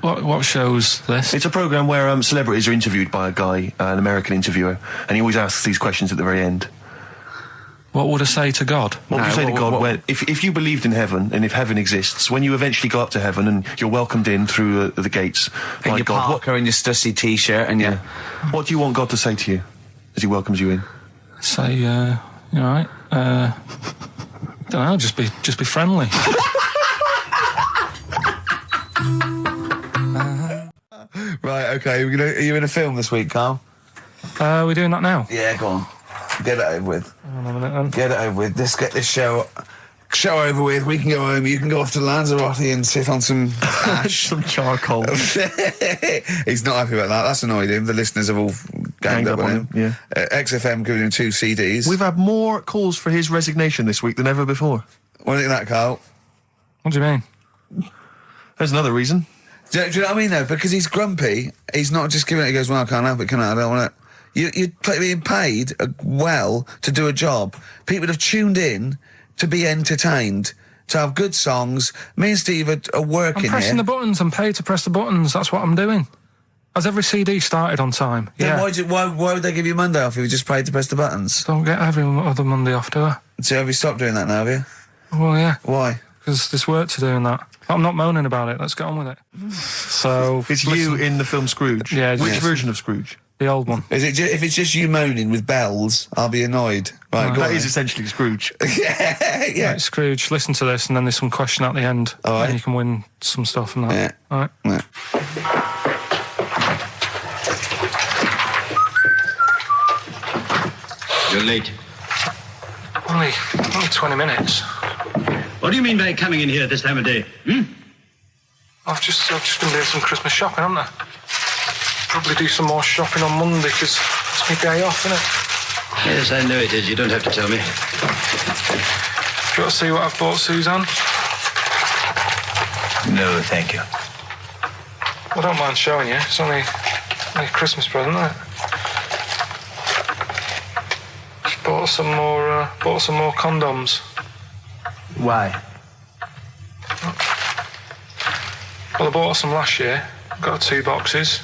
What show's this? It's a programme where celebrities are interviewed by a guy, an American interviewer, and he always asks these questions at the very end. What would I say to God? What would you say to God if you believed in heaven and if heaven exists, when you eventually go up to heaven and you're welcomed in through the gates In by your God, parka and your stussy t-shirt and your... what do you want God to say to you as he welcomes you in? Say, you alright? Don't know, just be friendly. Right, okay. Are you in a film this week, Carl? We're doing that now. Yeah, go on. Get it over with. Hang on a minute then. Get it over with. Let's get this show over with. We can go home. You can go off to Lanzarote and sit on some ash. Some charcoal. He's not happy about that. That's annoyed him. The listeners have all ganged up on him. Yeah. XFM giving him 2 CDs. We've had more calls for his resignation this week than ever before. What do you think of that, Carl? What do you mean? There's another reason. Do you know what I mean, though? Because he's grumpy. He's not just giving it. He goes, well, I can't help it, can I? I don't want it. You're being paid well to do a job. People have tuned in to be entertained, to have good songs. Me and Steve are working I'm pressing here. the buttons. I'm paid to press the buttons. That's what I'm doing. Has every CD started on time? Then Yeah. why would they give you Monday off if you just paid to press the buttons? Don't get every other Monday off, do I? So have you stopped doing that now, have you? Well, yeah. Why? Because there's work to do in that. I'm not moaning about it. Let's get on with it. So It's you in the film Scrooge. Yeah, Which yes. version of Scrooge? the old one. Is it if it's just you moaning with bells, I'll be annoyed. Right, go That on is then. essentially Scrooge. yeah. Right, Scrooge, listen to this, and then there's some question at the end, All right. and you can win some stuff and that. Yeah. All right. Yeah. You're late. Only 20 minutes. What do you mean by coming in here this time of day? I've just been doing some Christmas shopping, haven't I? Probably do some more shopping on Monday because it's my day off, isn't it? Yes, I know it is. You don't have to tell me. Do you want to see what I've bought Suzanne? No, thank you. I don't mind showing you. It's only a Christmas present, isn't it? Just bought some more condoms. Why? Well, I bought some last year. Got 2 boxes.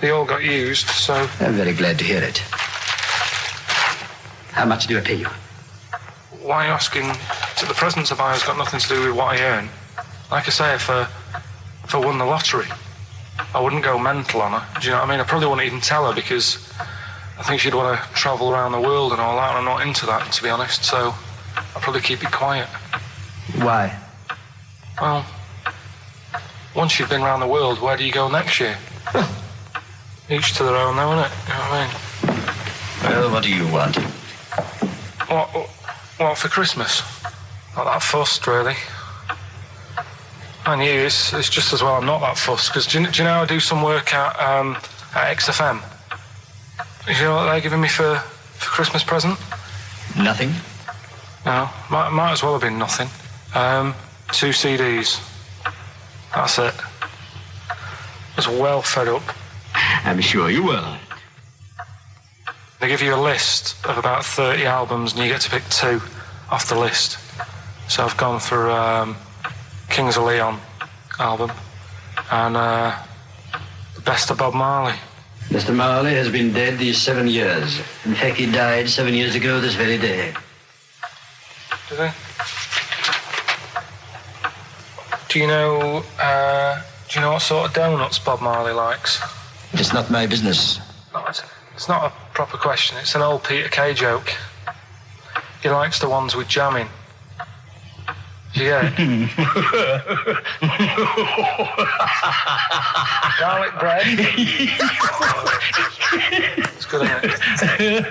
They all got used, so... I'm very glad to hear it. How much do I pay you? Why are you asking? The presents I buy has got nothing to do with what I earn. Like I say, if I won the lottery, I wouldn't go mental on her. Do you know what I mean? I probably wouldn't even tell her because I think she'd want to travel around the world and all that, and I'm not into that, to be honest, so I'll probably keep it quiet. Why? Well, once you've been around the world, where do you go next year? Each to their own, though, innit? You know what I mean? Well, what do you want? What for Christmas? Not that fussed, really. And you, it's just as well I'm not that fussed, because do you know I do some work at XFM? Do you know what they're giving me for Christmas present? Nothing? No, might as well have been nothing. 2 CDs. That's it. I was well fed up. I'm sure you will. They give you a list of about 30 albums and you get to pick 2 off the list. So I've gone for Kings of Leon album and the best of Bob Marley. Mr. Marley has been dead these 7 years. In fact, he died 7 years ago this very day. Did he? Do you know what sort of donuts Bob Marley likes? It's not my business. No, it's not a proper question. It's an old Peter Kay joke. He likes the ones with jam in. Do you get it? Garlic bread. It's good, isn't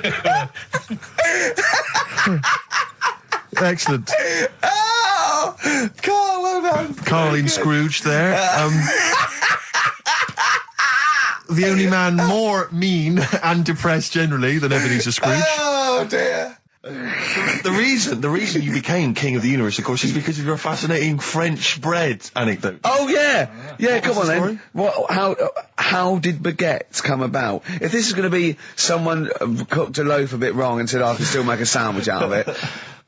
it? Excellent. Oh! Carl, well done. Carleen Scrooge there. The only man more mean and depressed generally than Ebenezer Scrooge. Oh, dear. The reason you became King of the Universe, of course, is because of your fascinating French bread anecdote. Oh, yeah. Yeah, come on the then. How did baguettes come about? If this is going to be someone cooked a loaf a bit wrong and said, I can still make a sandwich out of it,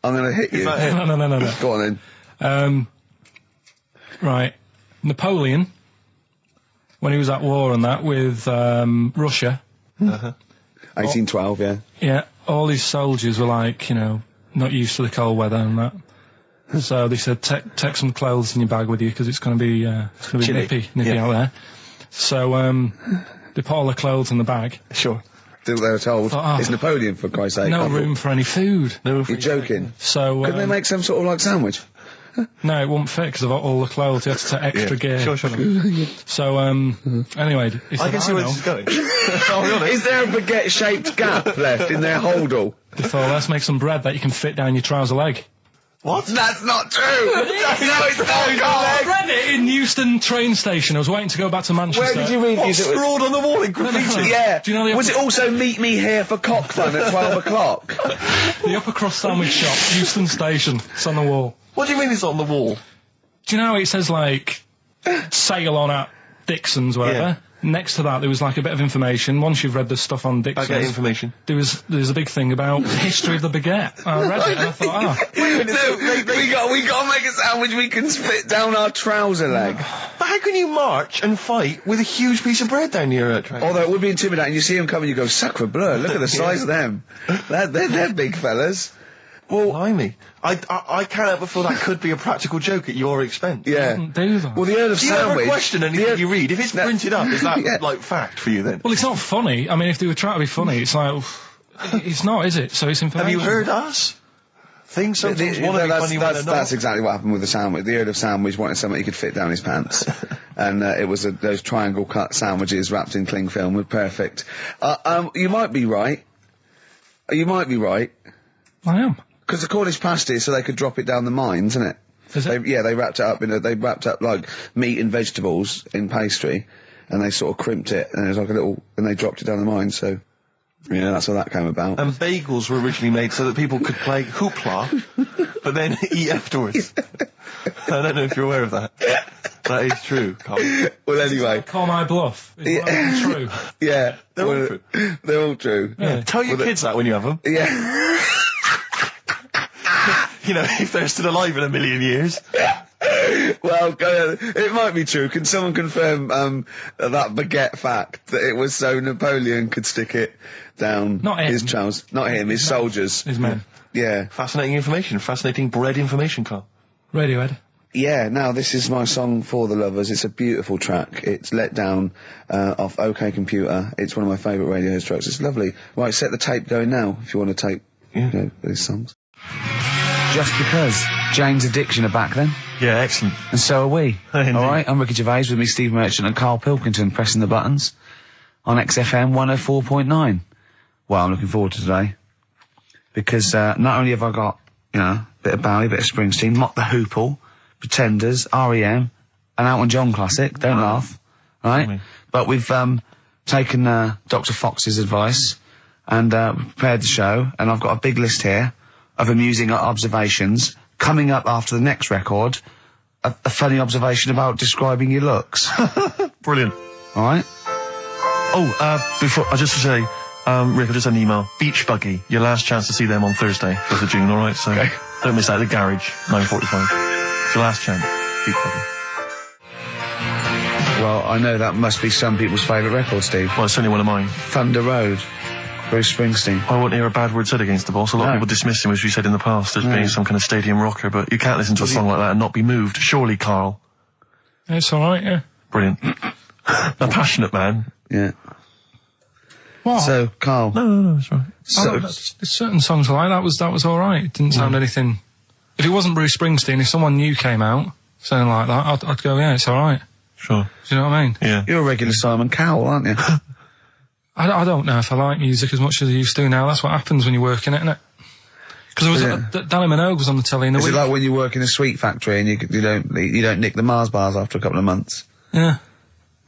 I'm going to hit you. No. Go on then. Right. Napoleon, when he was at war and that with Russia. 1812, yeah. Yeah, all his soldiers were like, not used to the cold weather and that. So they said, take some clothes in your bag with you because it's going to be nippy out there. So they put all the clothes in the bag. Sure. They were told, it's Napoleon, for Christ's sake. No room for any food. You're joking. So couldn't they make some sort of like sandwich? No, it wouldn't fit because of all the clothes. You had to take extra gear. Sure. So, anyway, he said, I can see where this is going. Is there a baguette-shaped gap left in their holdall? They thought, let's make some bread that you can fit down your trouser leg. What? That's not true! No, it's not, I read it in Euston train station. I was waiting to go back to Manchester. Where did you read What, scrawled on the wall in graffiti? Yeah. Do you know was it also meet me here for cock fun at 12 o'clock? The upper crust sandwich shop, Euston station. It's on the wall. What do you mean it's on the wall? Do you know it says like sail on at Dixon's, whatever? Yeah. Next to that there was like a bit of information. Once you've read the stuff on Dixon's, I get information. There's a big thing about the history of the baguette. I read it and I thought, we got to make a sandwich we can split down our trouser leg. But how can you march and fight with a huge piece of bread down your train? Although it would be intimidating. You see them coming, you go, sacre bleu, look at the size of them. They're big fellas. Well, blimey. I can't help but feel that could be a practical joke at your expense. Yeah. do that. Well, the Earl of Do you Sandwich... ever question anything you read? If it's printed up, is that, like, fact for you then? Well, it's not funny. I mean, if they were trying to be funny, it's like, it's not, is it? So it's information. Have you heard us? Things sometimes want to be funny when they're not. That's exactly what happened with the sandwich. The Earl of Sandwich wanted something he could fit down his pants. And it was those triangle cut sandwiches wrapped in cling film were perfect. You might be right. You might be right. I am. Because the Cornish pasty is so they could drop it down the mines, isn't it? Is it? They wrapped it up they wrapped up like meat and vegetables in pastry, and they sort of crimped it, and it was like and they dropped it down the mine, so, yeah, that's how that came about. And bagels were originally made so that people could play hoopla, but then eat afterwards. I don't know if you're aware of that. That is true, Carl. Well, anyway. Call my bluff. Is that true? Yeah. They're all true. They're all true. Yeah. Tell your kids that when you have them. Yeah. You know, if they're still alive in a million years. Well, it might be true. Can someone confirm that baguette fact, that it was so Napoleon could stick it down his trousers? Not him, his soldiers. His men. Yeah. Fascinating information. Fascinating bread information, Carl. Radiohead. Yeah, now this is my song for the lovers. It's a beautiful track. It's Let Down off OK Computer. It's one of my favourite Radiohead tracks. It's lovely. Right, set the tape going now if you want to tape these songs. Just Because. Jane's Addiction are back then. Yeah, excellent. And so are we. Indeed. Alright, I'm Ricky Gervais with me, Steve Merchant and Karl Pilkington pressing the buttons on XFM 104.9. Well, I'm looking forward to today. Because not only have I got, a bit of Bowie, a bit of Springsteen, Mock the Hoople, Pretenders, R.E.M., an Elton John classic, don't laugh, right? But we've taken Dr. Fox's advice and prepared the show, and I've got a big list here of amusing observations. Coming up after the next record, a funny observation about describing your looks. Brilliant. All right? Oh, before, just to say, Rick, I just had an email. Beach Buggy, your last chance to see them on Thursday, 5th of June, alright? So, don't miss that, the Garage, 9:45. It's your last chance, Beach Buggy. Well, I know that must be some people's favourite record, Steve. Well, it's certainly one of mine. Thunder Road, Bruce Springsteen. I won't hear a bad word said against the boss. A lot of people dismiss him, as we said in the past, as being some kind of stadium rocker, but you can't listen to a song like that and not be moved. Surely, Karl. It's alright, yeah. Brilliant. A passionate man. Yeah. What? So, Karl. No, it's right. So, There's certain songs like that was alright. It didn't sound anything. If it wasn't Bruce Springsteen, if someone new came out saying like that, I'd go, yeah, it's alright. Sure. Do you know what I mean? Yeah. you're a regular Simon Cowell, aren't you? I don't know if I like music as much as I used to now. That's what happens when you work in it, isn't it? Because Danny Minogue was on the telly in the Is week. it like when you work in a sweet factory and you don't nick the Mars bars after a couple of months? Yeah.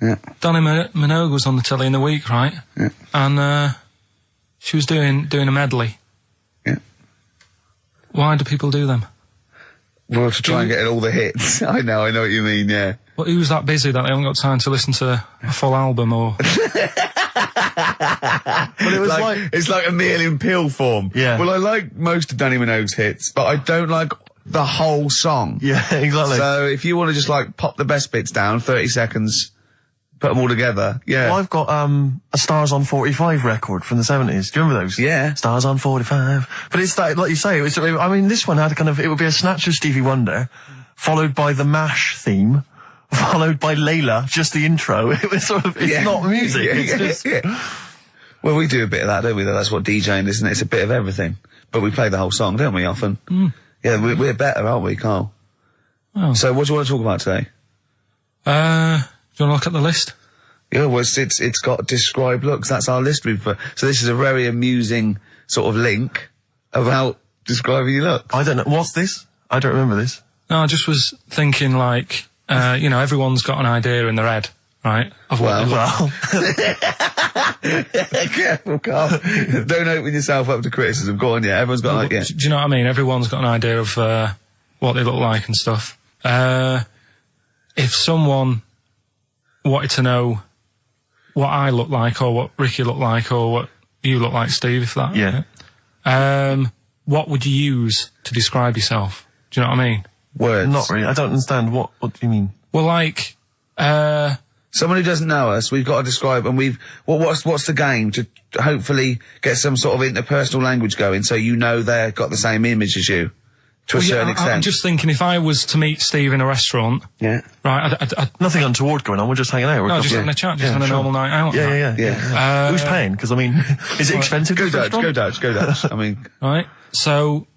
Yeah. Danny Minogue was on the telly in the week, right? Yeah. And she was doing a medley. Yeah. Why do people do them? Well, to try and get all the hits. I know what you mean, yeah. Well, who's that busy that they haven't got time to listen to a full album or... But it was it's like a meal in pill form. Yeah. Well, I like most of Danny Minogue's hits, but I don't like the whole song. Yeah, exactly. So if you want to just like pop the best bits down, 30 seconds, put them all together, yeah. Well, I've got a Stars on 45 record from the 70s. Do you remember those? Yeah. Stars on 45. But it's like you say, this one had it would be a snatch of Stevie Wonder, followed by the MASH theme, followed by Layla, just the intro. It was sort of, it's not music. It's just... Well, we do a bit of that, don't we? That's what DJing is, isn't it? It's a bit of everything. But we play the whole song, don't we, often? Mm. Yeah, we're better, aren't we, Karl? Oh. So what do you want to talk about today? Do you want to look at the list? Yeah, well, it's got describe looks. That's our list. So this is a very amusing sort of link about describing your looks. I don't know. What's this? I don't remember this. No, I just was thinking like, everyone's got an idea in their head, right? Of what they look. Careful, Karl. Don't open yourself up to criticism. Go on, yeah. Everyone's got Do you know what I mean? Everyone's got an idea of what they look like and stuff. If someone wanted to know what I look like, or what Ricky looked like, or what you look like, Steve, if that. Yeah. What would you use to describe yourself? Do you know what I mean? Words. Not really. I don't understand. What do you mean? Well, like, someone who doesn't know us, we've got to describe, and what's the game to hopefully get some sort of interpersonal language going, so they've got the same image as you, to a certain extent. I'm just thinking, if I was to meet Steve in a restaurant, yeah, right, nothing untoward going on. We're just hanging out. No, just having a chat, just having a normal night out. Yeah. Who's paying? Because I mean, is it expensive? Go Dutch. I mean, right. So,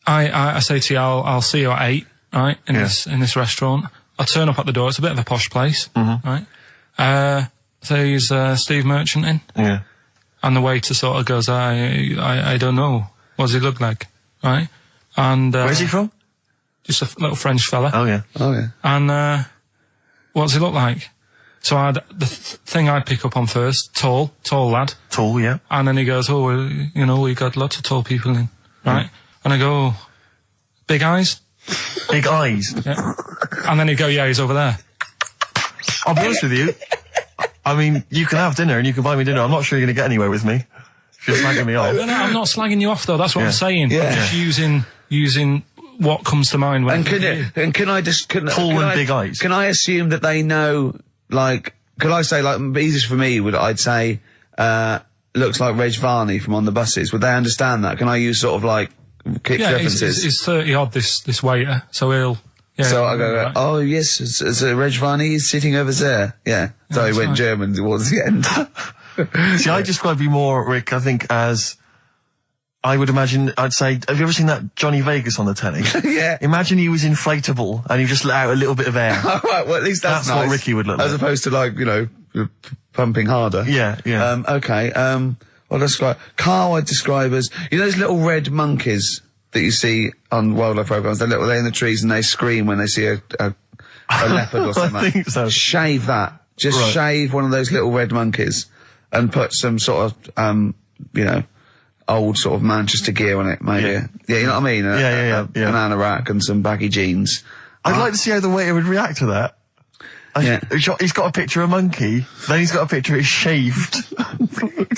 I say to you, I'll see you at 8, right, in this restaurant. I turn up at the door. It's a bit of a posh place, right? So he's Steve Merchant in, yeah, and the waiter sort of goes, I don't know. What does he look like, right? And where's he from? Just a little French fella. Oh yeah. And what does he look like? So the thing I'd pick up on first, tall lad. Tall, yeah. And then he goes, we got lots of tall people in, right? And I go, big eyes? Big eyes? Yeah. And then he'd go, yeah, he's over there. I'll be honest with you. I mean, you can have dinner and you can buy me dinner. I'm not sure you're going to get anywhere with me. If you're slagging me off. No, I'm not slagging you off, though. That's what I'm saying. Yeah. I'm just using what comes to mind when can I just... big eyes. Can I assume that they know, like... Could I say, like, easiest for me I'd say, looks like Reg Varney from On the Buses. Would they understand that? Can I use sort of, like, kick references? He's 30-odd, this waiter, so Yeah, So I go, right. oh yes, so Reg Varney is sitting over there. Yeah. So he that's went right. German towards the end. See, I describe you more, Rick, I think, as... I would imagine, I'd say, have you ever seen that Johnny Vegas on the telly? Yeah. Imagine he was inflatable and he just let out a little bit of air. All right, well, at least that's That's what nice. Ricky would look As like. opposed to, like, you know, pumping harder. Yeah, yeah. Okay, well, describe... Carl I describe as... You know those little red monkeys that you see on wildlife programs? They're in the trees and they scream when they see a leopard or something. I think so. Shave that. Just Right. shave one of those little red monkeys and put some sort of, you know, old sort of Manchester gear on it, maybe. Yeah. Yeah, you know what I mean? Yeah. An anorak and some baggy jeans. I'd like to see how the waiter would react to that. Yeah. He's got a picture of a monkey, then he's got a picture he's shaved.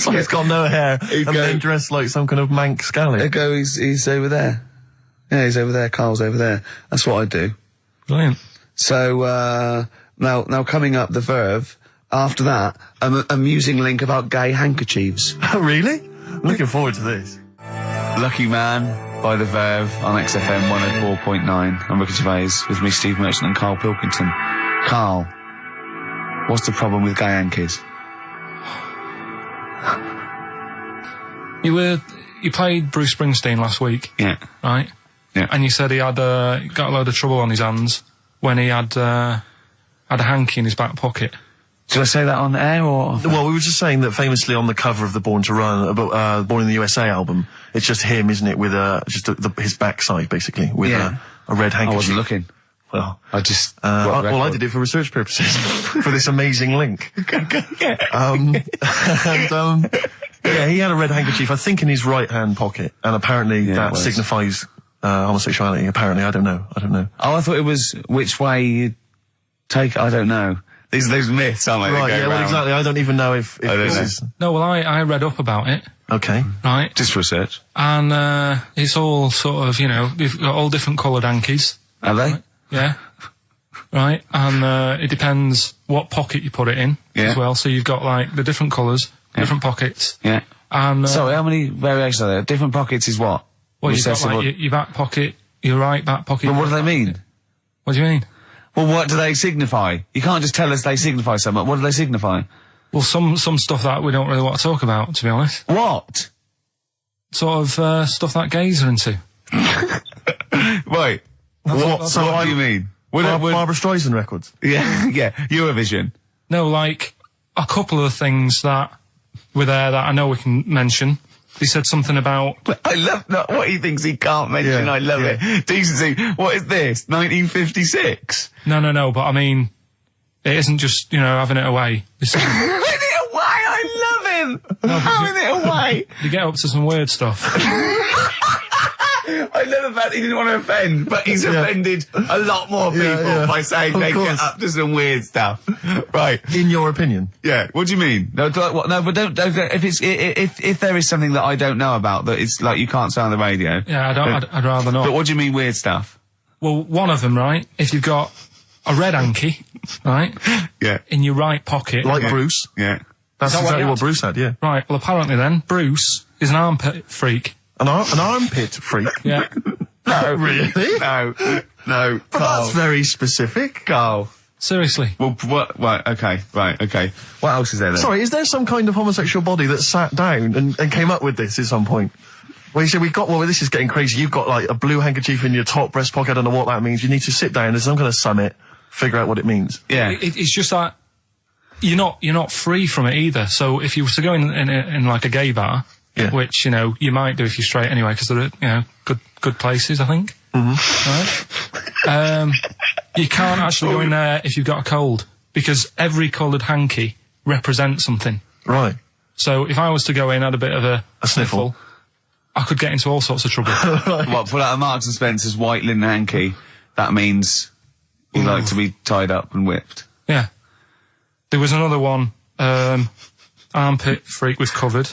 So he's got no hair, and then dressed like some kind of Manx They scally. go, he's over there. Yeah, he's over there. Carl's over there. That's what I do. Brilliant. So, now coming up, the Verve. After that, an amusing link about gay handkerchiefs. Oh, really? Looking forward to this. Lucky Man by the Verve on XFM 104.9. I'm Ricky Gervais with me, Steve Merchant and Karl Pilkington. Karl, what's the problem with gay hankies? You played Bruce Springsteen last week, Yeah. right? Yeah. And you said he had got a load of trouble on his hands when he had a hanky in his back pocket. Did I say that on air or? Well, we were just saying that famously on the cover of the Born to Run, Born in the USA album, it's just him, isn't it, with just his backside, basically, with Yeah. a red handkerchief. I wasn't looking. Well, I just... well, I did it for research purposes, for this amazing link. Yeah, he had a red handkerchief, I think, in his right-hand pocket, and apparently Yeah, it that was. signifies homosexuality. Apparently, I don't know. Oh, I thought it was which way you take... I don't know. These are those myths, aren't they? that Right, go yeah, well, around? exactly. I don't even know if I don't this know. is... No, well, I read up about it, Okay. right? Just research. And it's all sort of, you know, they've got all different coloured hankies. Are they? Yeah. Right, and it depends what pocket you put it in Yeah. as well. So you've got like the different colours, different pockets, Yeah. and Sorry, how many variations are there? Different pockets is what? well, you've got Recessive like or- your back pocket, your right back pocket. But what do they mean? What do you mean? Well, what do they signify? You can't just tell us they signify something. What do they signify? Well, some stuff that we don't really want to talk about, to be honest. What? Sort of stuff that gays are into. Wait. What do you mean? Barbara Streisand records. Yeah, yeah. Eurovision. No, like a couple of things that were there that I know we can mention. He said something about I love what he thinks he can't mention. Yeah, I love it. Decency. What is this? 1956? no, but I mean, it isn't just, you know, having it away. This is, Having it away. I love him. Having it away. you get up to some weird stuff. I love the fact he didn't want to offend, but he's offended a lot more people yeah. by saying Of they course. get up to some weird stuff. Right. In your opinion? Yeah. What do you mean? No, but don't. If there is something that I don't know about that it's like you can't say on the radio. Yeah, I'd rather not. But what do you mean weird stuff? Well, one of them, right? If you've got a red hanky, right, Yeah. in your right pocket, Like Bruce? Yeah. That's that what exactly you what had? Bruce had, yeah. right? Well, apparently then Bruce is an armpit freak. An armpit freak? Yeah. No. Really? No. No. But that's very specific. Carl. Seriously. Well, what? Right. Okay. Right. Okay. What else is there then? Sorry, is there some kind of homosexual body that sat down and came up with this at some point? Well, you said this is getting crazy. You've got like a blue handkerchief in your top breast pocket. I don't know what that means. You need to sit down. There's some kind of summit. Figure out what it means. Yeah. It's just that you're not free from it either. So if you were to go in like a gay bar, Yeah. which you know you might do if you're straight anyway, because they're good places, I think. Mm-hmm. Right. You can't actually go in there if you've got a cold because every coloured hanky represents something. Right. So if I was to go in, had a bit of a sniffle. I could get into all sorts of trouble. What? Pull out a Marks and Spencer's white linen hanky. That means you like to be tied up and whipped. Yeah. There was another one. Armpit freak was covered.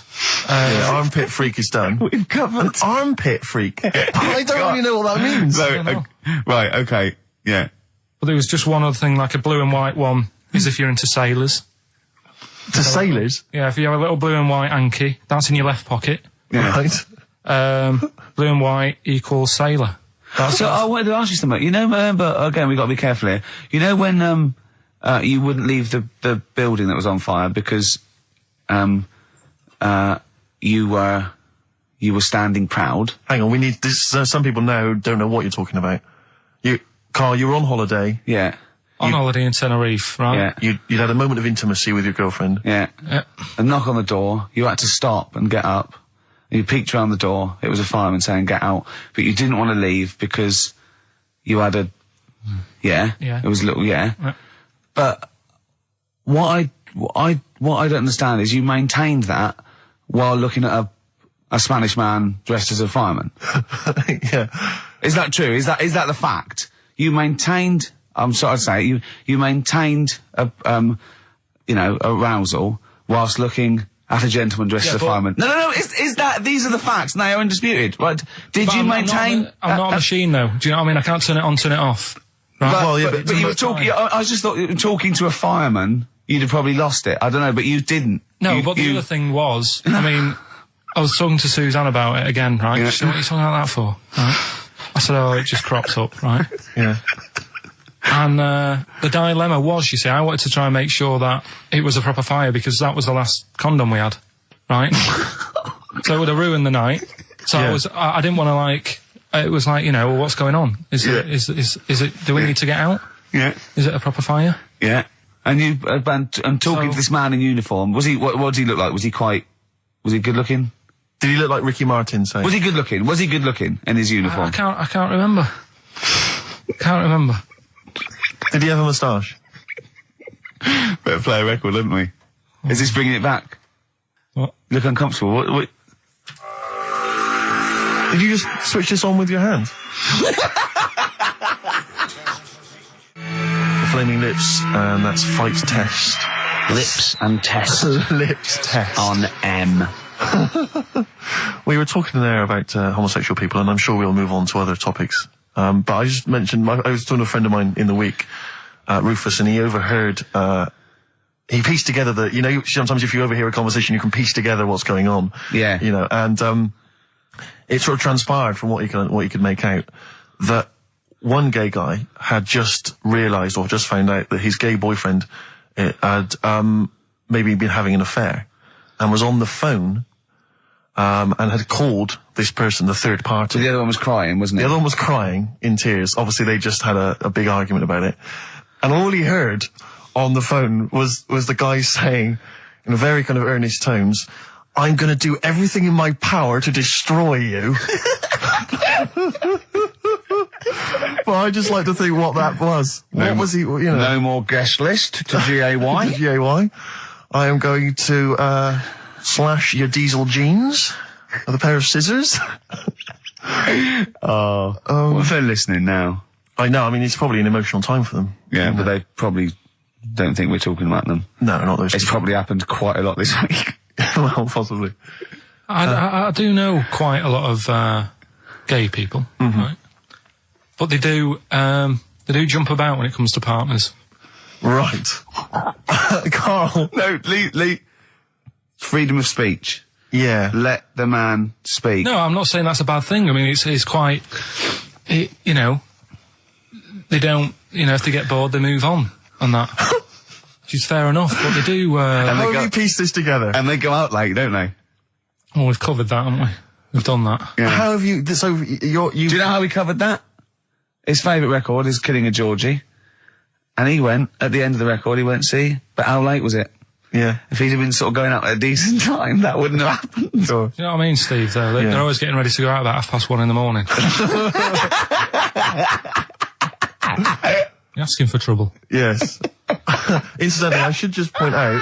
Yeah, armpit freak is done. We've covered. An armpit freak? I don't really know what that means. So, don't know. right. Okay. Yeah. But there was just one other thing, like a blue and white one, is if you're into sailors. To sailors? Yeah, if you have a little blue and white hanky, that's in your left pocket. Yeah. Right. Blue and white equals sailor. So I wanted to ask you something. You know, but again, we've got to be careful here. You know when you wouldn't leave the building that was on fire because you were standing proud. Hang on, we need this. Some people now don't know what you're talking about. Carl, you were on holiday. Yeah. On holiday in Tenerife, right? Yeah. You'd had a moment of intimacy with your girlfriend. Yeah. A knock on the door. You had to stop and get up. You peeked around the door. It was a fireman saying, "Get out," but you didn't want to leave because you had a. Yeah. It was a little. Yeah. But what I don't understand is you maintained that while looking at a Spanish man dressed as a fireman. Yeah. Is that true? Is that the fact? You maintained. I'm sorry to say you maintained arousal whilst looking at a gentleman dressed as a fireman. No. These are the facts, and they are undisputed, right? Did you maintain? I'm not a machine, though. Do you know what I mean? I can't turn it on, turn it off. Right? But you were talking. I just thought talking to a fireman, you'd have probably lost it. I don't know, but you didn't. No, but the other thing was, I mean, I was talking to Suzanne about it again, right? Yeah. She said, "What are you talking about that for?" Right? I said, "Oh, it just cropped up," right? Yeah. And the dilemma was, you see, I wanted to try and make sure that it was a proper fire because that was the last condom we had, right? So it would have ruined the night. So I didn't want to it was like, well, what's going on? Is it, do we need to get out? Yeah. Is it a proper fire? Yeah. And you, and talking to this man in uniform, was he, what did he look like? Was he good looking? Did he look like Ricky Martin, say? Was he good looking? Was he good looking in his uniform? I can't remember. Can't remember. Did he have a moustache? Better play a record, didn't we? Is this bringing it back? What? You look uncomfortable. What? Did you just switch this on with your hands? The Flaming Lips, and that's Fight Test. Lips and test. Lips Test. On M. We were talking there about homosexual people, and I'm sure we'll move on to other topics. But I just mentioned, I was talking to a friend of mine in the week, Rufus, and he overheard, he pieced together sometimes if you overhear a conversation, you can piece together what's going on. Yeah. And, it sort of transpired from what he could make out that one gay guy had just realised or just found out that his gay boyfriend had, maybe been having an affair and was on the phone, and had called this person, the third party. So the other one was crying, wasn't it? The other one was crying in tears. Obviously, they just had a big argument about it. And all he heard on the phone was the guy saying, in very kind of earnest tones, "I'm going to do everything in my power to destroy you." But I just like to think what that was. What was he, No more guest list to GAY. To GAY. I am going to, slash your diesel jeans with a pair of scissors. What if they're listening now? I know, I mean, it's probably an emotional time for them. Yeah, but they probably don't think we're talking about them. No, not those. It's probably happened quite a lot this week. Well, possibly. I do know quite a lot of gay people, right? But they do jump about when it comes to partners. Right. Carl. No, Lee. Freedom of speech. Yeah. Let the man speak. No, I'm not saying that's a bad thing. I mean, it's quite, they don't, if they get bored, they move on that. Which is fair enough, but they do, How have you pieced this together? And they go out late, don't they? Well, we've covered that, haven't we? We've done that. Yeah. How have you, do you know how we covered that? His favourite record is Killing a Georgie. And he went, at the end of the record, he went, see, but how late was it? Yeah. If he'd have been sort of going out at a decent time, that wouldn't have happened. Do you know what I mean, Steve, though? They're always getting ready to go out about 1:30 in the morning. You're asking for trouble. Yes. Incidentally, I should just point out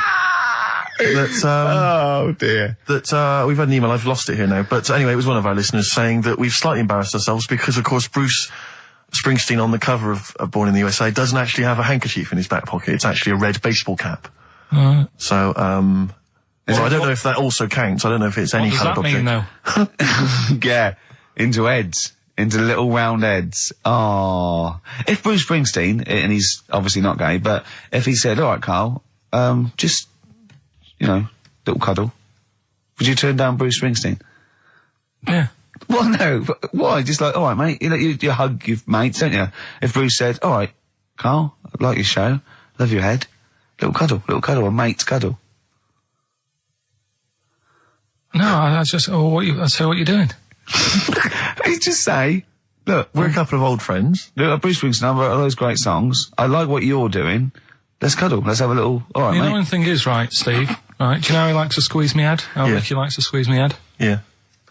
that, oh dear. That, we've had an email, I've lost it here now, but anyway, it was one of our listeners saying that we've slightly embarrassed ourselves because, of course, Bruce Springsteen on the cover of Born in the USA doesn't actually have a handkerchief in his back pocket. It's actually a red baseball cap. So, I don't know if that also counts. I don't know if it's any kind of object. What does that mean, though? Yeah, into heads. Into little round heads. Oh. If Bruce Springsteen, and he's obviously not gay, but if he said, alright, Carl, just, little cuddle, would you turn down Bruce Springsteen? Yeah. Well, no, but why? Just like, all right, mate. You hug your mates, don't you? If Bruce said, all right, Carl, I like your show, love your head, little cuddle, a mate's cuddle. No, I just, I say what you're doing. You just say, look, We're a couple of old friends. look, Bruce Springsteen wrote all those great songs. I like what you're doing. Let's cuddle. Let's have a little, all right, You know, mate. one thing is, right, Steve, right, do you know how he likes to squeeze me head? How Yeah. Ricky likes to squeeze me head? Yeah.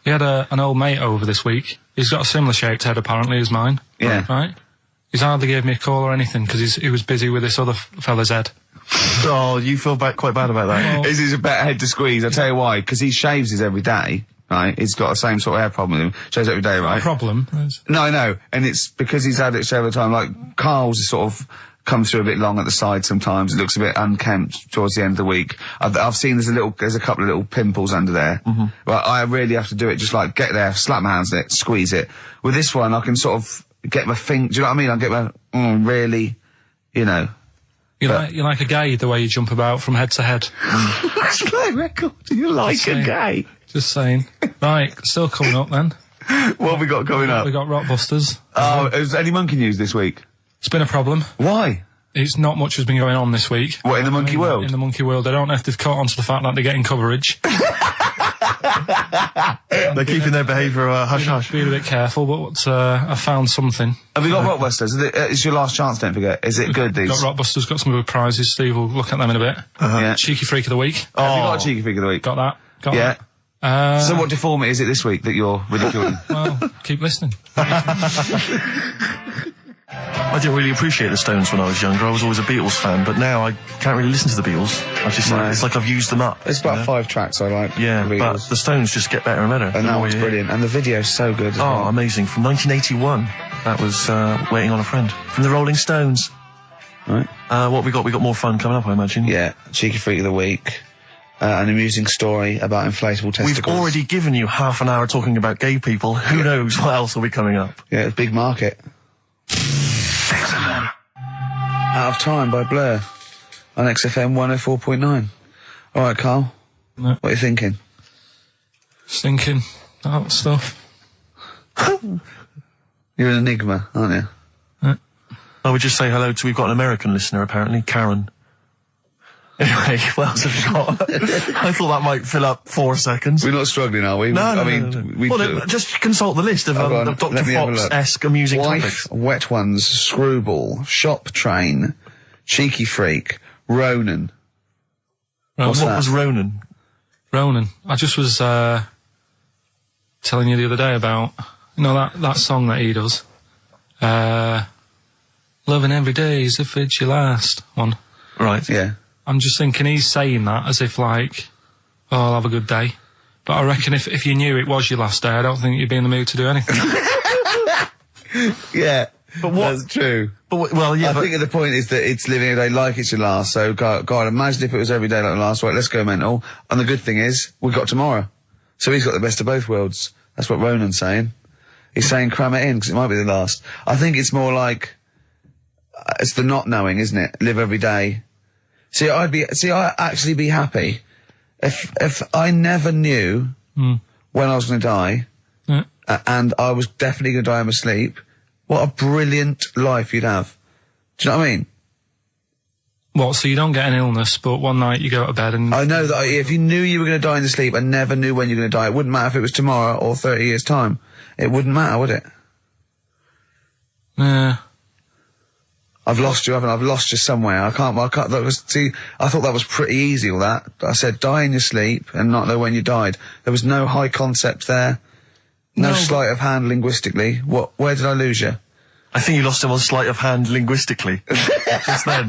He had an old mate over this week. He's got a similar shaped head, apparently, as mine. Yeah. Right? He's hardly gave me a call or anything, because he was busy with this other fella's head. Oh, you feel quite bad about that. Well, This is a better head to squeeze. I'll tell you why. Because he shaves his every day, right? He's got the same sort of hair problem with him. Shaves every day, right? problem. No, I know. And it's because he's had it shaved all the time. Like, Carl's is sort of comes through a bit long at the side sometimes. It looks a bit unkempt towards the end of the week. I've seen there's a couple of little pimples under there. But I really have to do it, just like get there, slap my hands in it, squeeze it. With this one, I can sort of get my finger, do you know what I mean? I get my, really, you know. You're like a gay, the way you jump about from head to head. That's my record. You're like a saying. gay. Just saying. Right, still coming up then. What have we got coming up? We got Rockbusters. Oh, is there any monkey news this week? It's been a problem. Why? It's not much has been going on this week. What, in the monkey world? In the monkey world. I don't know if they've caught on to the fact that they're getting coverage. They're keeping their behaviour hush-hush. Be a bit careful, but I found something. Have we got Rockbusters? It's your last chance, don't forget. Is it good, these? Got Rockbusters, got some good prizes. Steve will look at them in a bit. Yeah. Cheeky Freak of the Week. Have you got a cheeky freak of the week? Got that. Got Yeah. that. So what deformity is it this week that you're ridiculing? Well, keep listening. I didn't really appreciate the Stones when I was younger. I was always a Beatles fan, but now I can't really listen to the Beatles. It's like I've used them up. It's about you know? 5 tracks I like. Yeah, the but Beatles. the Stones just get better and better. And that one's brilliant. And the video's so good as Oh, well. amazing. From 1981. That was Waiting on a Friend. From the Rolling Stones. Right. What have we got? We got more fun coming up, I imagine. Yeah, cheeky freak of the week. An amusing story about inflatable testicles. We've already given you half an hour talking about gay people. Who knows what else will be coming up? Yeah, it's big market. Out of Time by Blur on XFM 104.9. All right, Carl. No. What are you thinking? Just thinking that stuff. You're an enigma, aren't you? I would just say hello to, we've got an American listener apparently, Karen. Anyway, what else have we got? I thought that might fill up 4 seconds. We're not struggling, are we? No, I no, mean, no, no. we Well, do. just consult the list of Hold on, Dr. let me have a look. Fox-esque amusing Wife, topics. Wet Ones, Screwball, Shop Train, Cheeky Freak, Ronan. What that? was Ronan? Ronan. I just was telling you the other day about, you know, that song that he does. Loving every day as if it's your last one. Right. Yeah. I'm just thinking he's saying that as if like, oh, I'll have a good day. But I reckon if you knew it was your last day, I don't think you'd be in the mood to do anything. Yeah. But what- That's true. But, well, yeah, I but think the point is that it's living a day like it's your last. So, God, imagine if it was every day like the last. Right, let's go mental. And the good thing is, we've got tomorrow. So he's got the best of both worlds. That's what Ronan's saying. He's saying cram it in, because it might be the last. I think it's more like, it's the not knowing, isn't it? Live every day. I'd actually be happy if I never knew when I was going to die, and I was definitely going to die in my sleep. What a brilliant life you'd have. Do you know what I mean? What, so you don't get an illness, but one night you go to bed and... I know that if you knew you were going to die in your sleep and never knew when you were going to die, it wouldn't matter if it was tomorrow or 30 years' time. It wouldn't matter, would it? Yeah. I've lost you, haven't I? I've lost you somewhere. I can't, I thought that was pretty easy, all that. I said die in your sleep and not know when you died. There was no high concept there. No sleight of hand linguistically. Where did I lose you? I think you lost him on sleight of hand linguistically. Just then.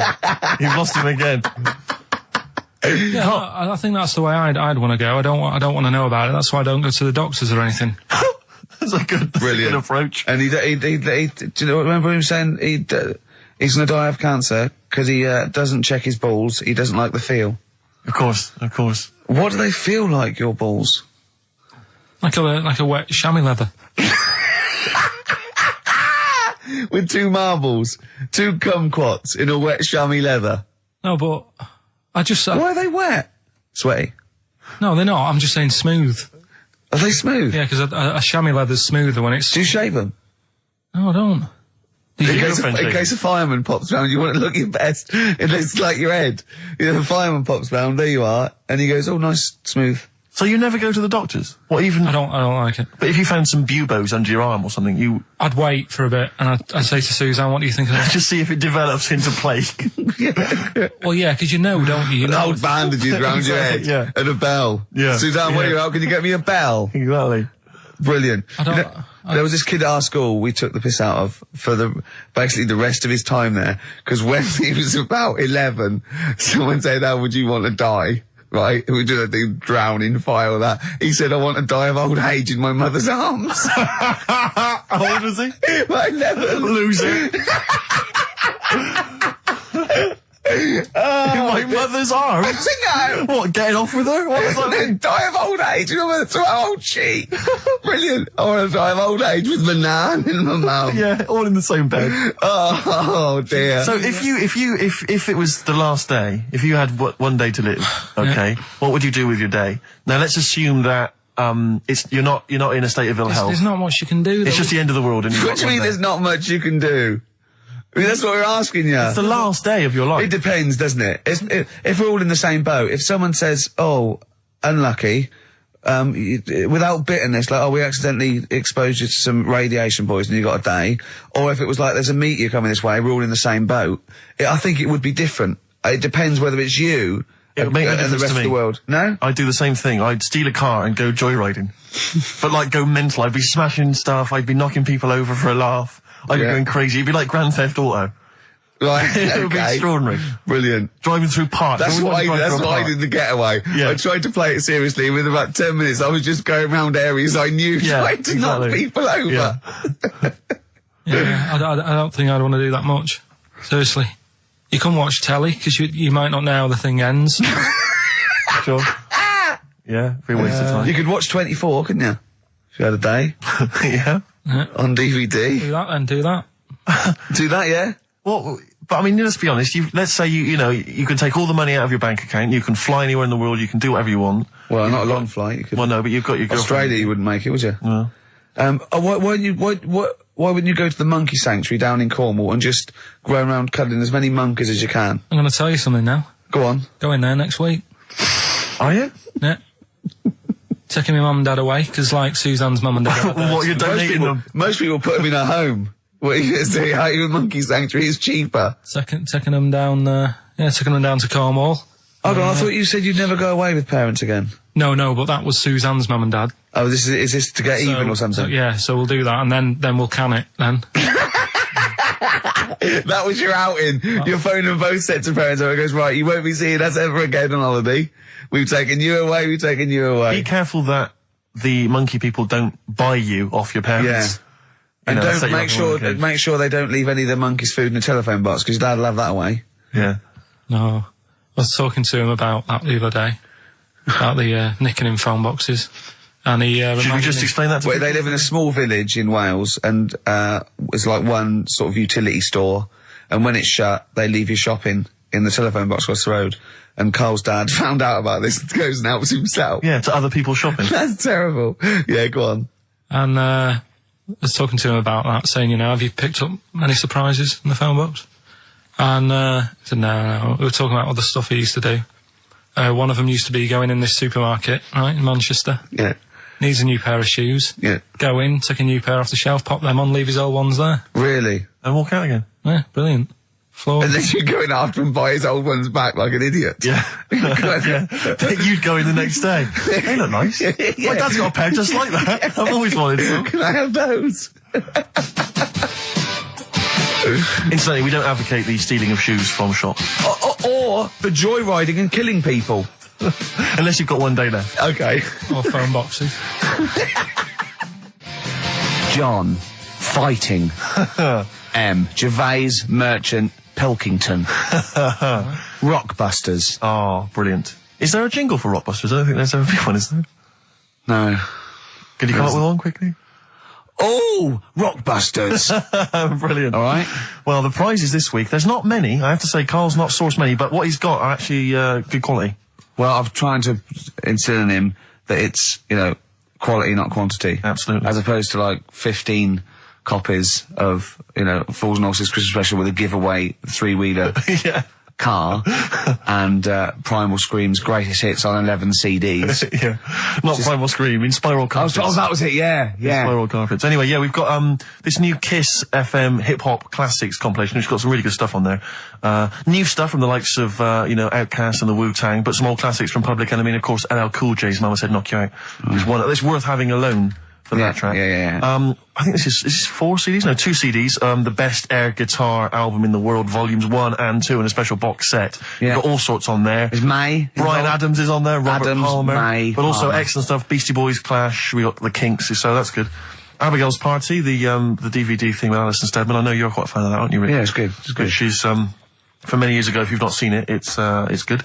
You've lost him again. Yeah, I think that's the way I'd want to go. I don't want to know about it. That's why I don't go to the doctors or anything. That's a good approach. And he do you know, remember him saying he's going to die of cancer because he doesn't check his balls. He doesn't like the feel. Of course. What do they feel like, your balls? Like a wet chamois leather. With 2 marbles, 2 kumquats in a wet chamois leather. No, but I just... Why are they wet? Sweaty. No, they're not. I'm just saying smooth. Are they smooth? Yeah, because a chamois leather's smoother when it's... Do you shave them? No, I don't. In case a fireman pops round, you want to look your best. It looks like your head. You know, the fireman pops round, there you are, and he goes, oh, nice, smooth. So you never go to the doctors? What, even... I don't like it. But if you found some buboes under your arm or something, I'd wait for a bit, and I'd say to Suzanne, what do you think of this? just see if it develops into plague. Well, yeah, because you know, don't you? You know Old bandages round your head. Yeah. And a bell. Yeah. Suzanne, what are you out? Can you get me a bell? Exactly. Brilliant. I don't... You know, there was this kid at our school we took the piss out of for basically the rest of his time there, because when he was about 11, someone said, how would you want to die? Right? We do that thing, drown in fire or that. He said, I want to die of old age in my mother's arms. How old was he? Like 11. Loser. In my mother's arms? No. What, getting off with her? What was that? Die of old age. You know, so how old she? Brilliant. I want to die of old age with my nan and my mum. Yeah, all in the same bed. Oh dear. So if it was the last day, if you had one day to live, okay, what would you do with your day? Now let's assume that you're not in a state of ill health. There's not much you can do. It's just the end of the world. And What do you mean there's not much you can do? I mean, that's what we're asking you. It's the last day of your life. It depends, doesn't it? If we're all in the same boat, if someone says, oh, unlucky, without bitterness, like, oh, we accidentally exposed you to some radiation poison, you got a day, or if it was like, there's a meteor coming this way, we're all in the same boat, I think it would be different. It depends whether it's you It would make no and the difference rest to of me. the world. No? I'd do the same thing. I'd steal a car and go joyriding. But like go mental. I'd be smashing stuff. I'd be knocking people over for a laugh. I'd be going crazy. It'd be like Grand Theft Auto. Right, It would be extraordinary. Brilliant. Driving through parks. That's why I did the getaway. Yeah. I tried to play it seriously. Within about 10 minutes, I was just going around areas I knew, trying to knock people over. Yeah. Yeah, I don't think I'd want to do that much. Seriously. You can watch telly, because you might not know how the thing ends. Sure. Yeah, be a waste of time. You could watch 24, couldn't you? If you had a day. Yeah. On DVD. Do that then, do that. Do that, yeah? Well, but I mean, let's be honest. Let's say you can take all the money out of your bank account. You can fly anywhere in the world. You can do whatever you want. Well, not a long flight. You could. Well, no, but you've got your girlfriend. Australia, you wouldn't make it, would you? No. Why wouldn't you go to the monkey sanctuary down in Cornwall and just go around cuddling as many monkeys as you can? I'm going to tell you something now. Go on. Go in there next week. Are you? Yeah. Taking my mum and dad away, because like Suzanne's mum and dad are there, What, you're donating them? Most people put them in a home. What are you going to say? How you a monkey sanctuary is cheaper. taking them down, taking them down to Cornwall. Hold on, I thought you said you'd never go away with parents again. No, but that was Suzanne's mum and dad. Oh, is this to get even or something? So we'll do that, and then we'll can it, then. That was your outing. Your phone and both sets of parents over. It goes, right, you won't be seeing us ever again on holiday. We've taken you away, Be careful that the monkey people don't buy you off your parents. Yeah. And don't make sure they don't leave any of the monkeys' food in the telephone box, because Dad'll have that away. Yeah. No. I was talking to him about that the other day. About the nicking in phone boxes. And he Should we just explain that to Well, people? they live in a small village in Wales, and it's like one sort of utility store, and when it's shut, they leave you shopping in the telephone box across the road. And Carl's dad found out about this and goes and helps himself. Yeah, to other people shopping. That's terrible. Yeah, go on. And I was talking to him about that, saying, have you picked up any surprises in the phone box? And he said, no. We were talking about other stuff he used to do. One of them used to be going in this supermarket, right, in Manchester. Yeah. Needs a new pair of shoes. Yeah. Go in, take a new pair off the shelf, pop them on, leave his old ones there. Really? And walk out again. Yeah, brilliant. And then you'd go in after and buy his old ones back like an idiot. Yeah. You'd go in the next day. They look nice. My dad's got a pair just like that. I've always wanted some. Can I have those? Incidentally, we don't advocate the stealing of shoes from shops. Or the joyriding and killing people. Unless you've got one day left. Okay. Or phone boxes. John. Fighting. Gervais, Merchant, Pilkington. Rockbusters. Oh, brilliant. Is there a jingle for Rockbusters? I don't think there's ever been one, is there? No. Could you come up with one quickly? Oh, Rockbusters. Brilliant. All right. Well, the prizes this week, there's not many. I have to say, Carl's not sourced many, but what he's got are actually good quality. Well, I'm trying to instill in him that it's, quality, not quantity. Absolutely. As opposed to like 15 copies of, Fools and Horses Christmas Special with a giveaway 3-wheeler Yeah. car and Primal Scream's greatest hits on 11 CDs. Yeah. Not Primal Scream, in Spiral Carpets. Oh, that was it, yeah. Spiral Carpets. Anyway, yeah, we've got this new Kiss FM Hip Hop Classics compilation, which has got some really good stuff on there. New stuff from the likes of, Outkast and the Wu-Tang, but some old classics from Public Enemy, and of course LL Cool J's Mama Said Knock You Out. It's worth having alone for that track. Yeah. I think is this 4 CDs? No, 2 CDs. The Best Air Guitar Album in the World, Volumes 1 and 2, and a special box set. Yeah. You've got all sorts on there. There's May. Brian Adams is on there, Robert Adams, Palmer. May, but also Palmer. excellent stuff. Beastie Boys, Clash, we got the Kinks, so that's good. Abigail's Party, the DVD thing with Alison Steadman. I know you're quite a fan of that, aren't you, Rick? Yeah, it's good. It's good. She's, from many years ago, if you've not seen it, it's good.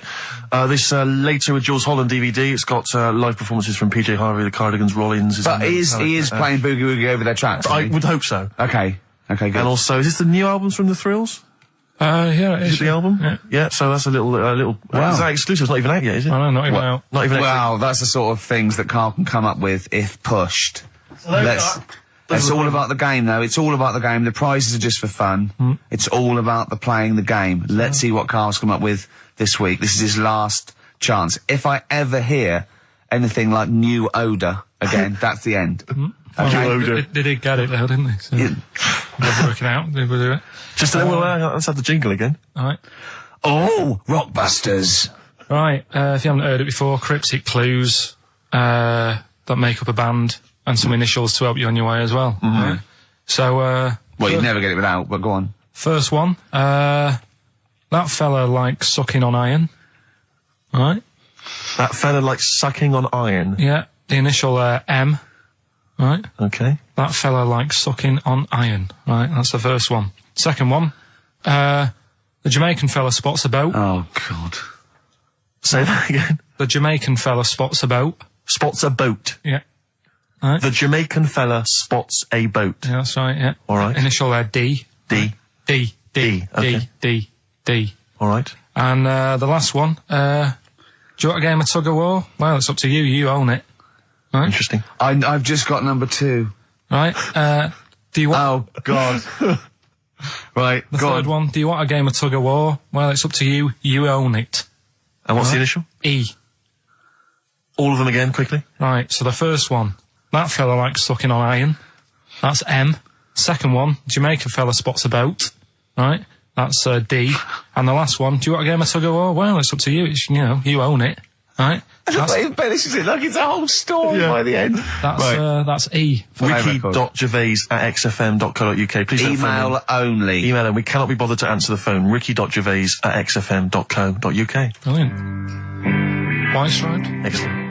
This, Later with Jules Holland DVD, it's got, live performances from PJ Harvey, the Cardigans, Rollins. But he is playing Boogie Woogie over their tracks. I would hope so. Okay, good. And also, is this the new albums from The Thrills? Yeah, it Is is. it the album? Yeah. Yeah, so that's a little, Wow. Is that exclusive? It's not even out yet, is it? I know, not even out. Not even out. Wow, that's the sort of things that Carl can come up with if pushed. It's all about the game, though. It's all about the game. The prizes are just for fun. It's all about the playing the game. Let's see what Carl's come up with this week. This is his last chance. If I ever hear anything like New Odour again, that's the end. Okay? They did get it though, didn't they? So they're working out. They will do it. Just let's have the jingle again. Alright. Oh, Rockbusters. Right, if you haven't heard it before, cryptic clues that make up a band and some initials to help you on your way as well. Right? So, Well, you'd never get it without, but go on. first one, that fella likes sucking on iron. Right? That fella likes sucking on iron. Yeah, the initial M. Right? Okay. That fella likes sucking on iron. Right, that's the first one. Second one, the Jamaican fella spots a boat. Oh, God. Say that again. The Jamaican fella spots a boat. Spots a boat. Yeah. Right. The Jamaican fella spots a boat. Yeah, that's right, yeah. All right. Initial D. D. D. Okay. D. All right. And the last one, do you want a game of tug of war? Well, it's up to you. You own it. Right? Interesting. I've just got number 2. Right. Do you want... Oh, God. Right, the go third on. one, do you want a game of tug of war? Well, it's up to you. You own it. And what's the initial? E. All of them again, quickly. Right, so the first one, that fella likes sucking on iron. That's M. Second one, Jamaican fella spots a boat. Right, that's D. And the last one, do you want a game of tug of war? Well, it's up to you. It's, you own it. Right? This is it like it's a whole story by the end. That's E. Ricky.gervais@xfm.co.uk. Please don't Email phone only. in. Email, and we cannot be bothered to answer the phone. Ricky.gervais@xfm.co.uk. Brilliant. White Striped. Excellent.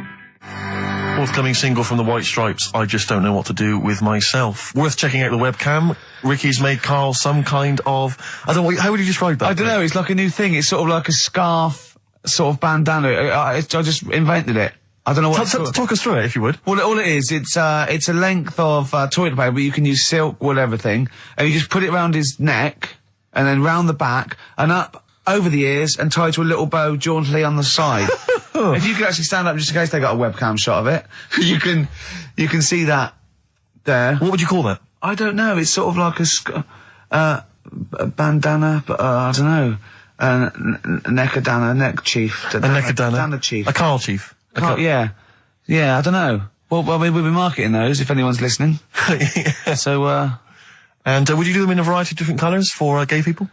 Forthcoming single from the White Stripes, I Just Don't Know What to Do With Myself. Worth checking out the webcam. Ricky's made Carl some kind of... I don't know, how would you describe that? I don't know, it's like a new thing. It's sort of like a scarf, sort of bandana. I just invented it. I don't know what it's called. Talk us through it, if you would. Well, all it is, it's a length of toilet paper, but you can use silk, wool, everything, and you just put it round his neck, and then round the back, and up over the ears, and tie to a little bow jauntily on the side. If you could actually stand up, just in case they got a webcam shot of it, you can see that there. What would you call that? I don't know. It's sort of like a bandana, but I don't know. Neckadana, neck chief. A neckadana? Chief. A Carl chief? Yeah, I don't know. Well, we'll be marketing those if anyone's listening. So, And would you do them in a variety of different colours for gay people?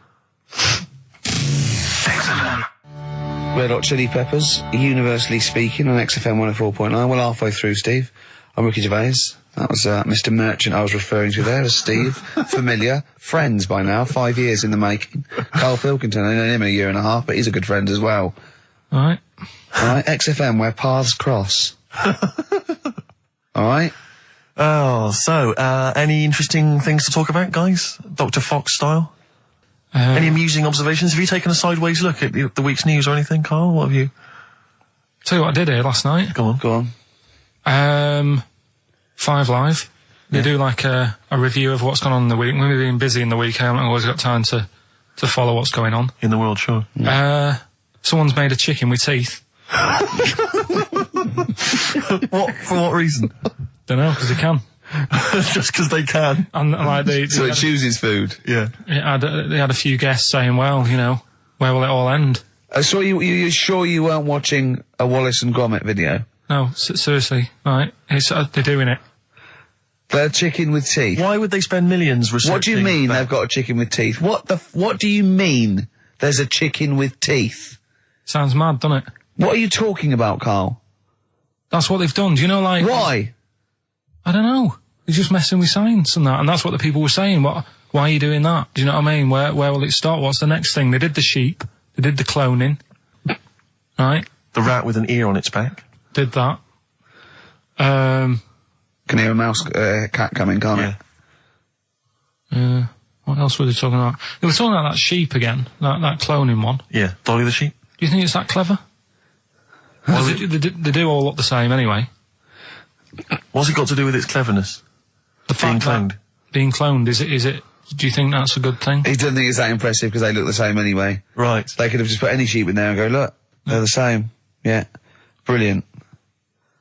Red Hot Chili Peppers, universally speaking, on XFM 104.9. Well, halfway through, Steve. I'm Ricky Gervais. That was Mr. Merchant I was referring to there as Steve. Familiar. Friends by now, 5 years in the making. Karl Pilkington, I know him a year and a half, but he's a good friend as well. Alright. Alright, XFM, where paths cross. Alright? Oh, so, any interesting things to talk about, guys? Dr. Fox style? Any amusing observations? Have you taken a sideways look at the week's news or anything, Carl? What have you... Tell you what I did here last night. Go on. 5 Live. They do like a review of what's gone on in the week. When we've been busy in the week, I haven't always got time to follow what's going on. In the world, sure. Someone's made a chicken with teeth. For what reason? Don't know, because they can. Just because they can. And like So it chooses food. Yeah. they had a few guests saying, well, you know, where will it all end? So you're sure you weren't watching a Wallace and Gromit video? No, seriously, right? They're doing it. They're chicken with teeth. Why would they spend millions researching? What do you mean they've got a chicken with teeth? What do you mean there's a chicken with teeth? Sounds mad, doesn't it? What are you talking about, Carl? That's what they've done. Do you know, like... Why? I don't know. They're just messing with science and that, and that's what the people were saying. Why are you doing that? Do you know what I mean? Where will it start? What's the next thing? They did the sheep. They did the cloning. Right? The rat with an ear on its back. Did that. Can hear a cat coming, can't it? What else were they talking about? They were talking about that sheep again, that cloning one. Yeah, Dolly the sheep. Do you think it's that clever? They do all look the same anyway. What's it got to do with its cleverness? The fact that being cloned, is it? Do you think that's a good thing? He doesn't think it's that impressive because they look the same anyway. Right. They could have just put any sheep in there and go, look, they're the same. Yeah. Brilliant.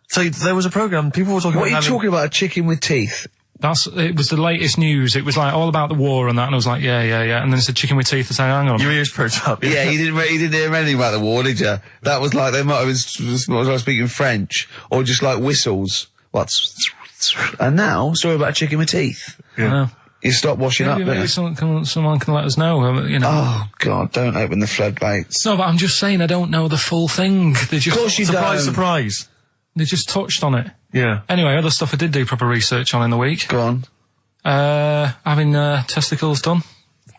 So there was a programme, people were talking What about are you talking about, a chicken with teeth? It was the latest news. It was like all about the war and that, and I was like, yeah. And then it's a chicken with teeth and saying, hang on. Your ears perked up. Yeah, you didn't hear anything about the war, did you? That was like, they might have been speaking French, or just like whistles. And now, story about a chicken with teeth. Yeah. I know. You stop washing up, Maybe someone can let us know, you know. Oh, God, don't open the floodgates. No, but I'm just saying I don't know the full thing. They just, Of course you don't. Surprise. They just touched on it. Yeah. Anyway, other stuff I did do proper research on in the week. Go on. Having testicles done.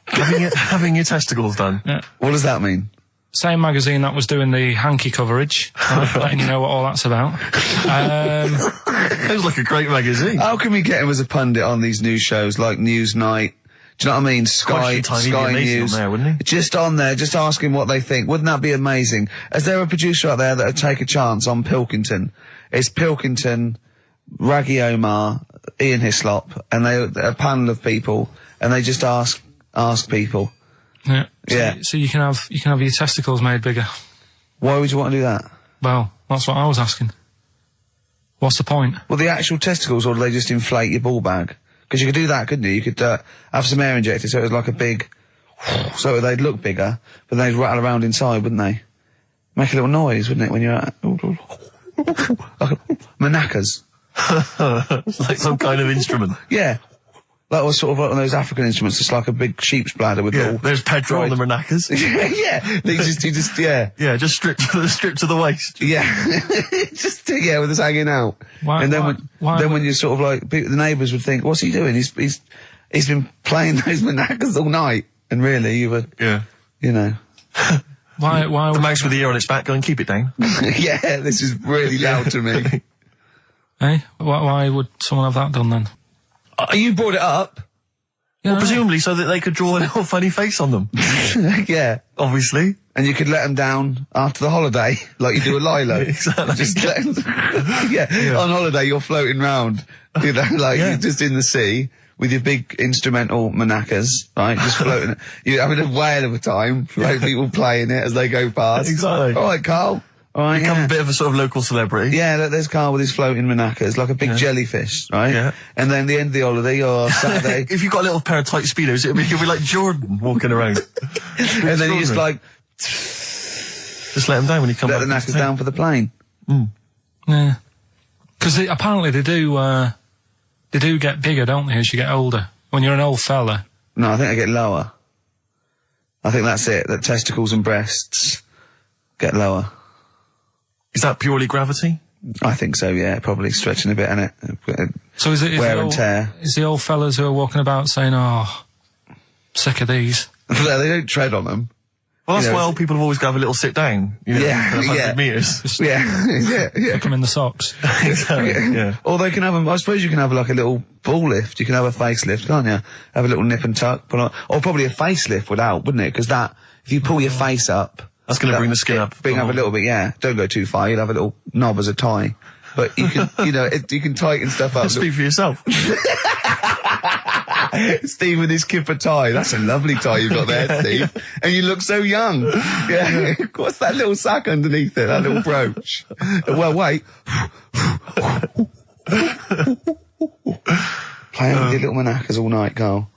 Having your testicles done. Yeah. What does that mean? Same magazine that was doing the hanky coverage, letting you know what all that's about. Sounds like a great magazine. How can we get him as a pundit on these news shows like Newsnight? Do you know what I mean? Sky News. On there, wouldn't he? Just on there, just ask him what they think. Wouldn't that be amazing? Is there a producer out there that would take a chance on Pilkington? It's Pilkington, Raggy Omar, Ian Hislop, and a panel of people, and they just ask people. Yeah. Yeah. So you can have your testicles made bigger. Why would you want to do that? Well, that's what I was asking. What's the point? Well, the actual testicles, or do they just inflate your ball bag? Because you could do that, couldn't you? You could have some air injected so it was like a big... so they'd look bigger, but they'd rattle around inside, wouldn't they? Make a little noise, wouldn't it, when you're at... like maracas. Like some kind of instrument. Yeah. That was sort of like one of those African instruments, just like a big sheep's bladder with all... There's Pedro on the maracas. Yeah. They just, yeah. Yeah, just stripped to the waist. Yeah. Just, yeah, with us hanging out. Why, and then when you're sort of like, the neighbours would think, what's he doing? He's been playing those maracas all night. And really, you were, you know. Why the mouse with the ear on its back going, keep it down. Yeah, this is really loud to me. Hey, why would someone have that done then? You brought it up. Yeah, Well, presumably so that they could draw a little funny face on them. Yeah. Obviously. And you could let them down after the holiday, like you do a Lilo. Exactly. Just let 'em yeah. On holiday, you're floating round, you know, like you're just in the sea with your big instrumental maracas, right? Just floating. You're having a whale of a time. Like people playing it as they go past. Exactly. All right, Carl. All right, Become a bit of a sort of local celebrity. Yeah, look, there's Carl with his floating maracas, like a big jellyfish, right? Yeah. And then the end of the holiday, or Saturday. If you've got a little pair of tight Speedos, you'll be like Jordan walking around. And then you just like... Just let them down when you come back. Let the knackers down for the plane. Yeah. Because apparently they do get bigger, don't they, as you get older? When you're an old fella. No, I think they get lower. I think that's it, that testicles and breasts get lower. Is that purely gravity? I think so, yeah. Probably stretching a bit, innit? So is it wear and tear? Is the old fellas who are walking about saying, "Oh, sick of these"? They don't tread on them. Well, that's why old people have always got to have a little sit down. You know, 100 metres. Yeah. Put them in the socks. Exactly. Yeah. Or they can have I suppose you can have like a little ball lift. You can have a facelift, can't you? Have a little nip and tuck. Put on, or probably a facelift would help, wouldn't it? Because if you pull your face up, that's going to bring the skin up. Bring up a little bit, yeah. Don't go too far. You'll have a little knob as a tie. But you can, you can tighten stuff up. Speak for yourself. Steve with his kipper tie. That's a lovely tie you've got there, Steve. And you look so young. Yeah. What's that little sack underneath it? That little brooch. Well, wait. Playing with your little manacas all night, Carl.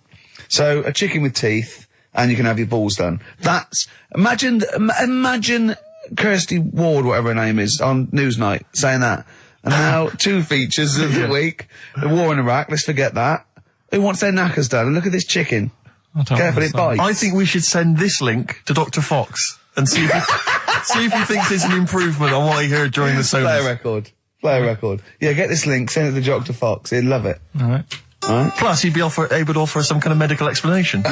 So, a chicken with teeth, and you can have your balls done. That's... Imagine Kirsty Ward, whatever her name is, on Newsnight, saying that. And now, 2 features of the week. The war in Iraq, let's forget that. Who wants their knackers done? And look at this chicken. Careful, it bites. I think we should send this link to Dr. Fox and see if he, see if he thinks there's an improvement on what he heard during the Play sonas. a record. Play a record. Yeah, get this link, send it to Dr. Fox. He'd love it. All right. Plus, he'd be able to offer some kind of medical explanation.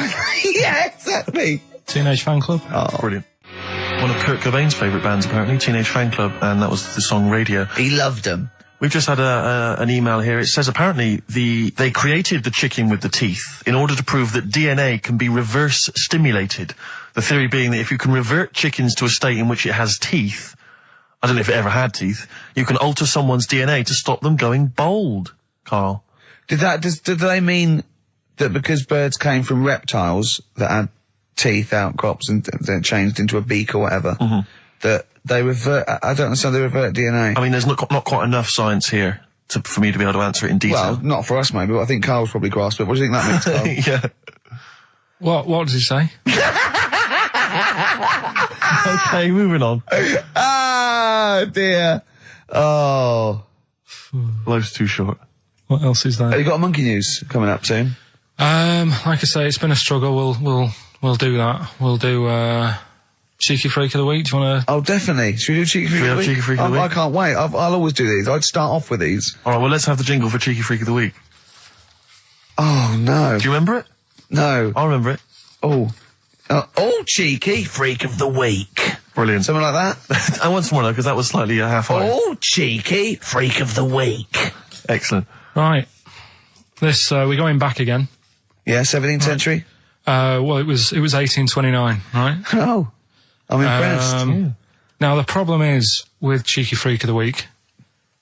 Yeah, exactly. Teenage Fan Club. Oh, brilliant. One of Kurt Cobain's favourite bands, apparently, Teenage Fan Club, and that was the song Radio. He loved them. We've just had an email here. It says apparently they created the chicken with the teeth in order to prove that DNA can be reverse stimulated. The theory being that if you can revert chickens to a state in which it has teeth, I don't know if it ever had teeth, you can alter someone's DNA to stop them going bald, Carl. Did they mean that because birds came from reptiles that had teeth, outcrops, and then changed into a beak or whatever, that they revert... I don't understand, they revert DNA. I mean, there's not quite enough science here for me to be able to answer it in detail. Well, not for us maybe, but I think Carl's probably grasped it. What do you think that means, Carl? Yeah. What does he say? Okay, moving on. Ah, dear. Oh. Life's too short. What else is Have there? you got a monkey news coming up soon? Like I say, it's been a struggle. We'll do that. We'll do Cheeky Freak of the Week. Do you want to? Oh, definitely. Should we do Cheeky Freak of the Week? Cheeky Freak of the I Week? can't wait. I'll always do these. I'd start off with these. All right, well, let's have the jingle for Cheeky Freak of the Week. Oh, no. Do you remember it? No. I remember it. Oh, Cheeky Freak of the Week. Brilliant. Something like that? I want some more, though, because that was slightly half high. Oh, Cheeky Freak of the Week. Excellent. Right. This we're going back again. Yeah, 17th century? Well, it was 1829, right? Oh, I'm impressed. Now the problem is with Cheeky Freak of the Week.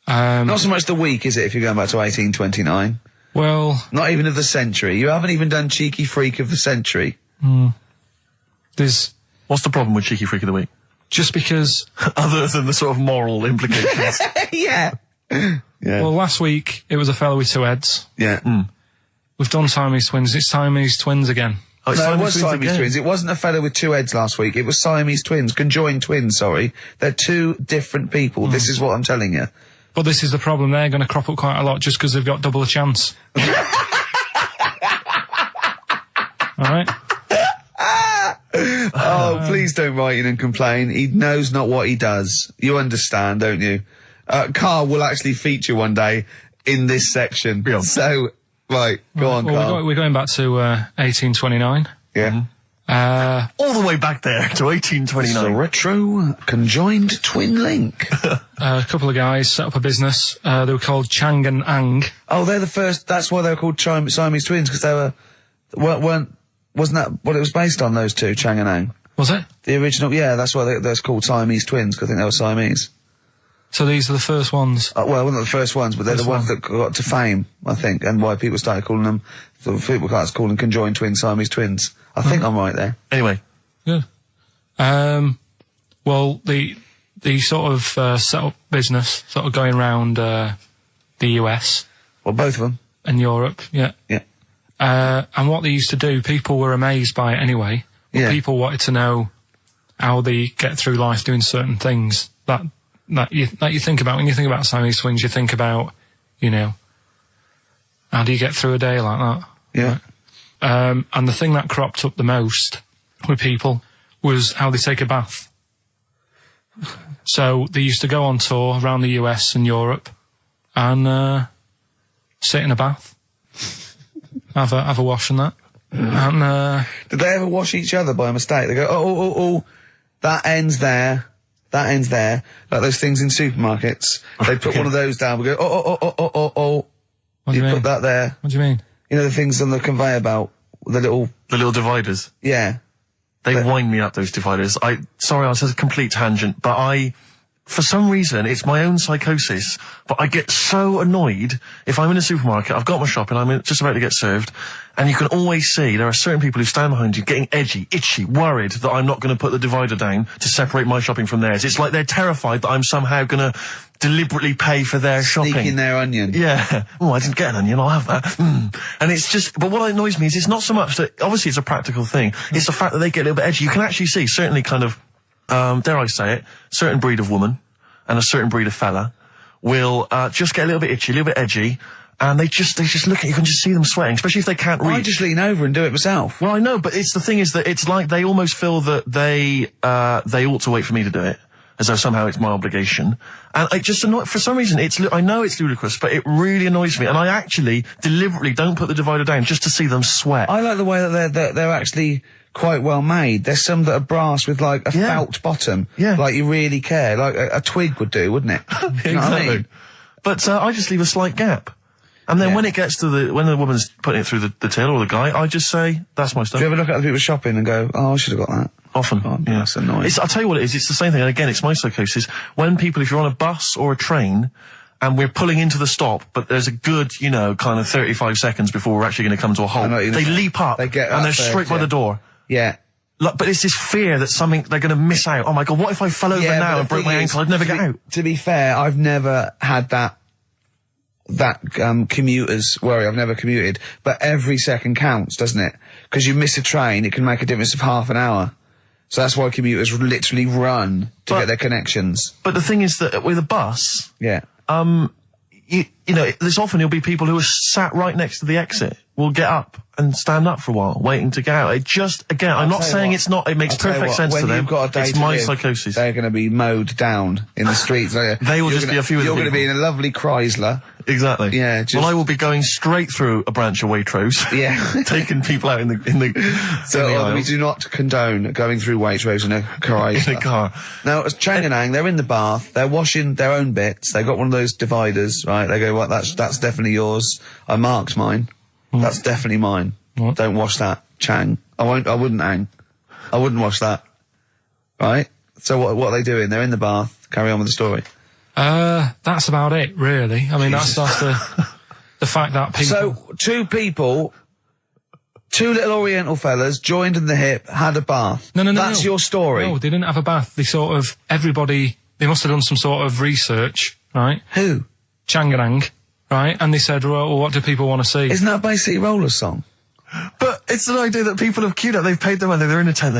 Not so much the week, is it, if you're going back to 1829? Well, Not even of the century. You haven't even done Cheeky Freak of the century. there's What's the problem with Cheeky Freak of the Week? just because. Other than the sort of moral implications. Yeah. Yeah. Well, last week it was a fellow with 2 heads. Yeah. We've done Siamese twins. It's Siamese twins again. Oh, it's No, it was twins Siamese again. twins. It wasn't a fellow with 2 heads last week. It was Siamese twins. Conjoined twins, sorry. They're 2 different people. This is what I'm telling you. But this is the problem. They're going to crop up quite a lot just because they've got double a chance. All right. Oh, please don't write in and complain. He knows not what he does. You understand, don't you? Carl will actually feature one day in this section. Yeah. So, right, go on, Well, Carl. we're going back to 1829. Yeah. All the way back there to It's a 1829. retro conjoined twin link. A couple of guys set up a business. They were called Chang and Ang. Oh, they're the first. That's why they were called Siamese twins, because they wasn't that what it was based on? Those 2, Chang and Ang. Was it? The original, yeah. That's why they're called Siamese twins, because I think they were Siamese. So these are the first ones. Well, they're not the first ones, but they're the ones that got to fame, I think, and why people started calling them. So people started calling them conjoined twins, Siamese twins. I think I'm right there. Anyway, Good. Well, the sort of set up business, sort of going around the US Well, both of them. and Europe, yeah. Yeah. And what they used to do, people were amazed by it anyway. But Yeah. people wanted to know how they get through life doing certain things that you think about. When you think about Siamese twins, you think about, how do you get through a day like that? Yeah. And the thing that cropped up the most with people was how they take a bath. So they used to go on tour around the US and Europe and sit in a bath, have a wash and that. And Did they ever wash each other by mistake? They go, oh, that ends there. That ends there. Like those things in supermarkets. They put one of those down. We go, oh. what do You you mean? put that there. What do you mean? You know the things on the conveyor belt? The little, dividers. yeah. They wind me up, those dividers. Sorry, I was a complete tangent, but for some reason, it's my own psychosis, but I get so annoyed if I'm in a supermarket, I've got my shopping, I'm just about to get served, and you can always see there are certain people who stand behind you getting edgy, itchy, worried that I'm not going to put the divider down to separate my shopping from theirs. It's like they're terrified that I'm somehow going to deliberately pay for their shopping. Sneaking their onion. Yeah. Oh, I didn't get an onion, I'll have that. And it's just, but what annoys me is it's not so much that, obviously it's a practical thing, it's the fact that they get a little bit edgy. You can actually see, certainly kind of, dare I say it, certain breed of woman and a certain breed of fella will just get a little bit itchy, a little bit edgy, and they just look at you, can just see them sweating, especially if they can't reach. I just lean over and do it myself. Well, I know, but the thing is that it's like they almost feel that they ought to wait for me to do it, as though somehow it's my obligation. And it just for some reason, I know it's ludicrous, but it really annoys me, and I actually deliberately don't put the divider down just to see them sweat. I like the way that they're actually quite well made. There's some that are brass with like a felt bottom. Yeah. Like you really care. Like a twig would do, wouldn't it? You know what I mean? But I just leave a slight gap. And then when it gets to when the woman's putting it through the till or the guy, I just say, that's my stuff. Do you ever look at other people shopping and go, oh, I should have got that? Often. Oh, yeah. That's annoying. I'll tell you what it is, it's the same thing, and again, it's my psychosis. When people, if you're on a bus or a train, and we're pulling into the stop, but there's a good, kind of 35 seconds before we're actually going to come to a halt, they leap up, and they're straight by the door. Yeah. But it's this fear that they're going to miss out. Oh my God, what if I fell over now and broke my ankle? I'd never get out. To be fair, I've never had that commuter's worry. I've never commuted, but every second counts, doesn't it? Because you miss a train, it can make a difference of half an hour. So that's why commuters literally run to get their connections. But the thing is that with a bus, there's often there'll be people who are sat right next to the exit, will get up and stand up for a while, waiting to get out. It just, again, I'm not saying it's not, it makes perfect sense to them. It's my psychosis. They're going to be mowed down in the streets. They will just be a few of the You're going to be in a lovely Chrysler. Exactly. Yeah. Well, I will be going straight through a branch of Waitrose. Yeah. Taking people out in the we do not condone going through Waitrose in a Chrysler. In a car. Now, as Changanang, they're in the bath, they're washing their own bits, they've got one of those dividers, right? They go, well, that's definitely yours. I marked mine. That's definitely mine. What? Don't wash that, Chang. I wouldn't hang. I wouldn't wash that. Right? So what are they doing? They're in the bath. Carry on with the story. That's about it, really. I mean, that's the fact that people... So, two little Oriental fellas joined in the hip, had a bath. No. That's your story. No, they didn't have a bath. They they must have done some sort of research, right? Who? Changanang, right? And they said, well, what do people want to see? Isn't that basically Roller's song? But it's an idea that people have queued up. They've paid their money. They're in a tent.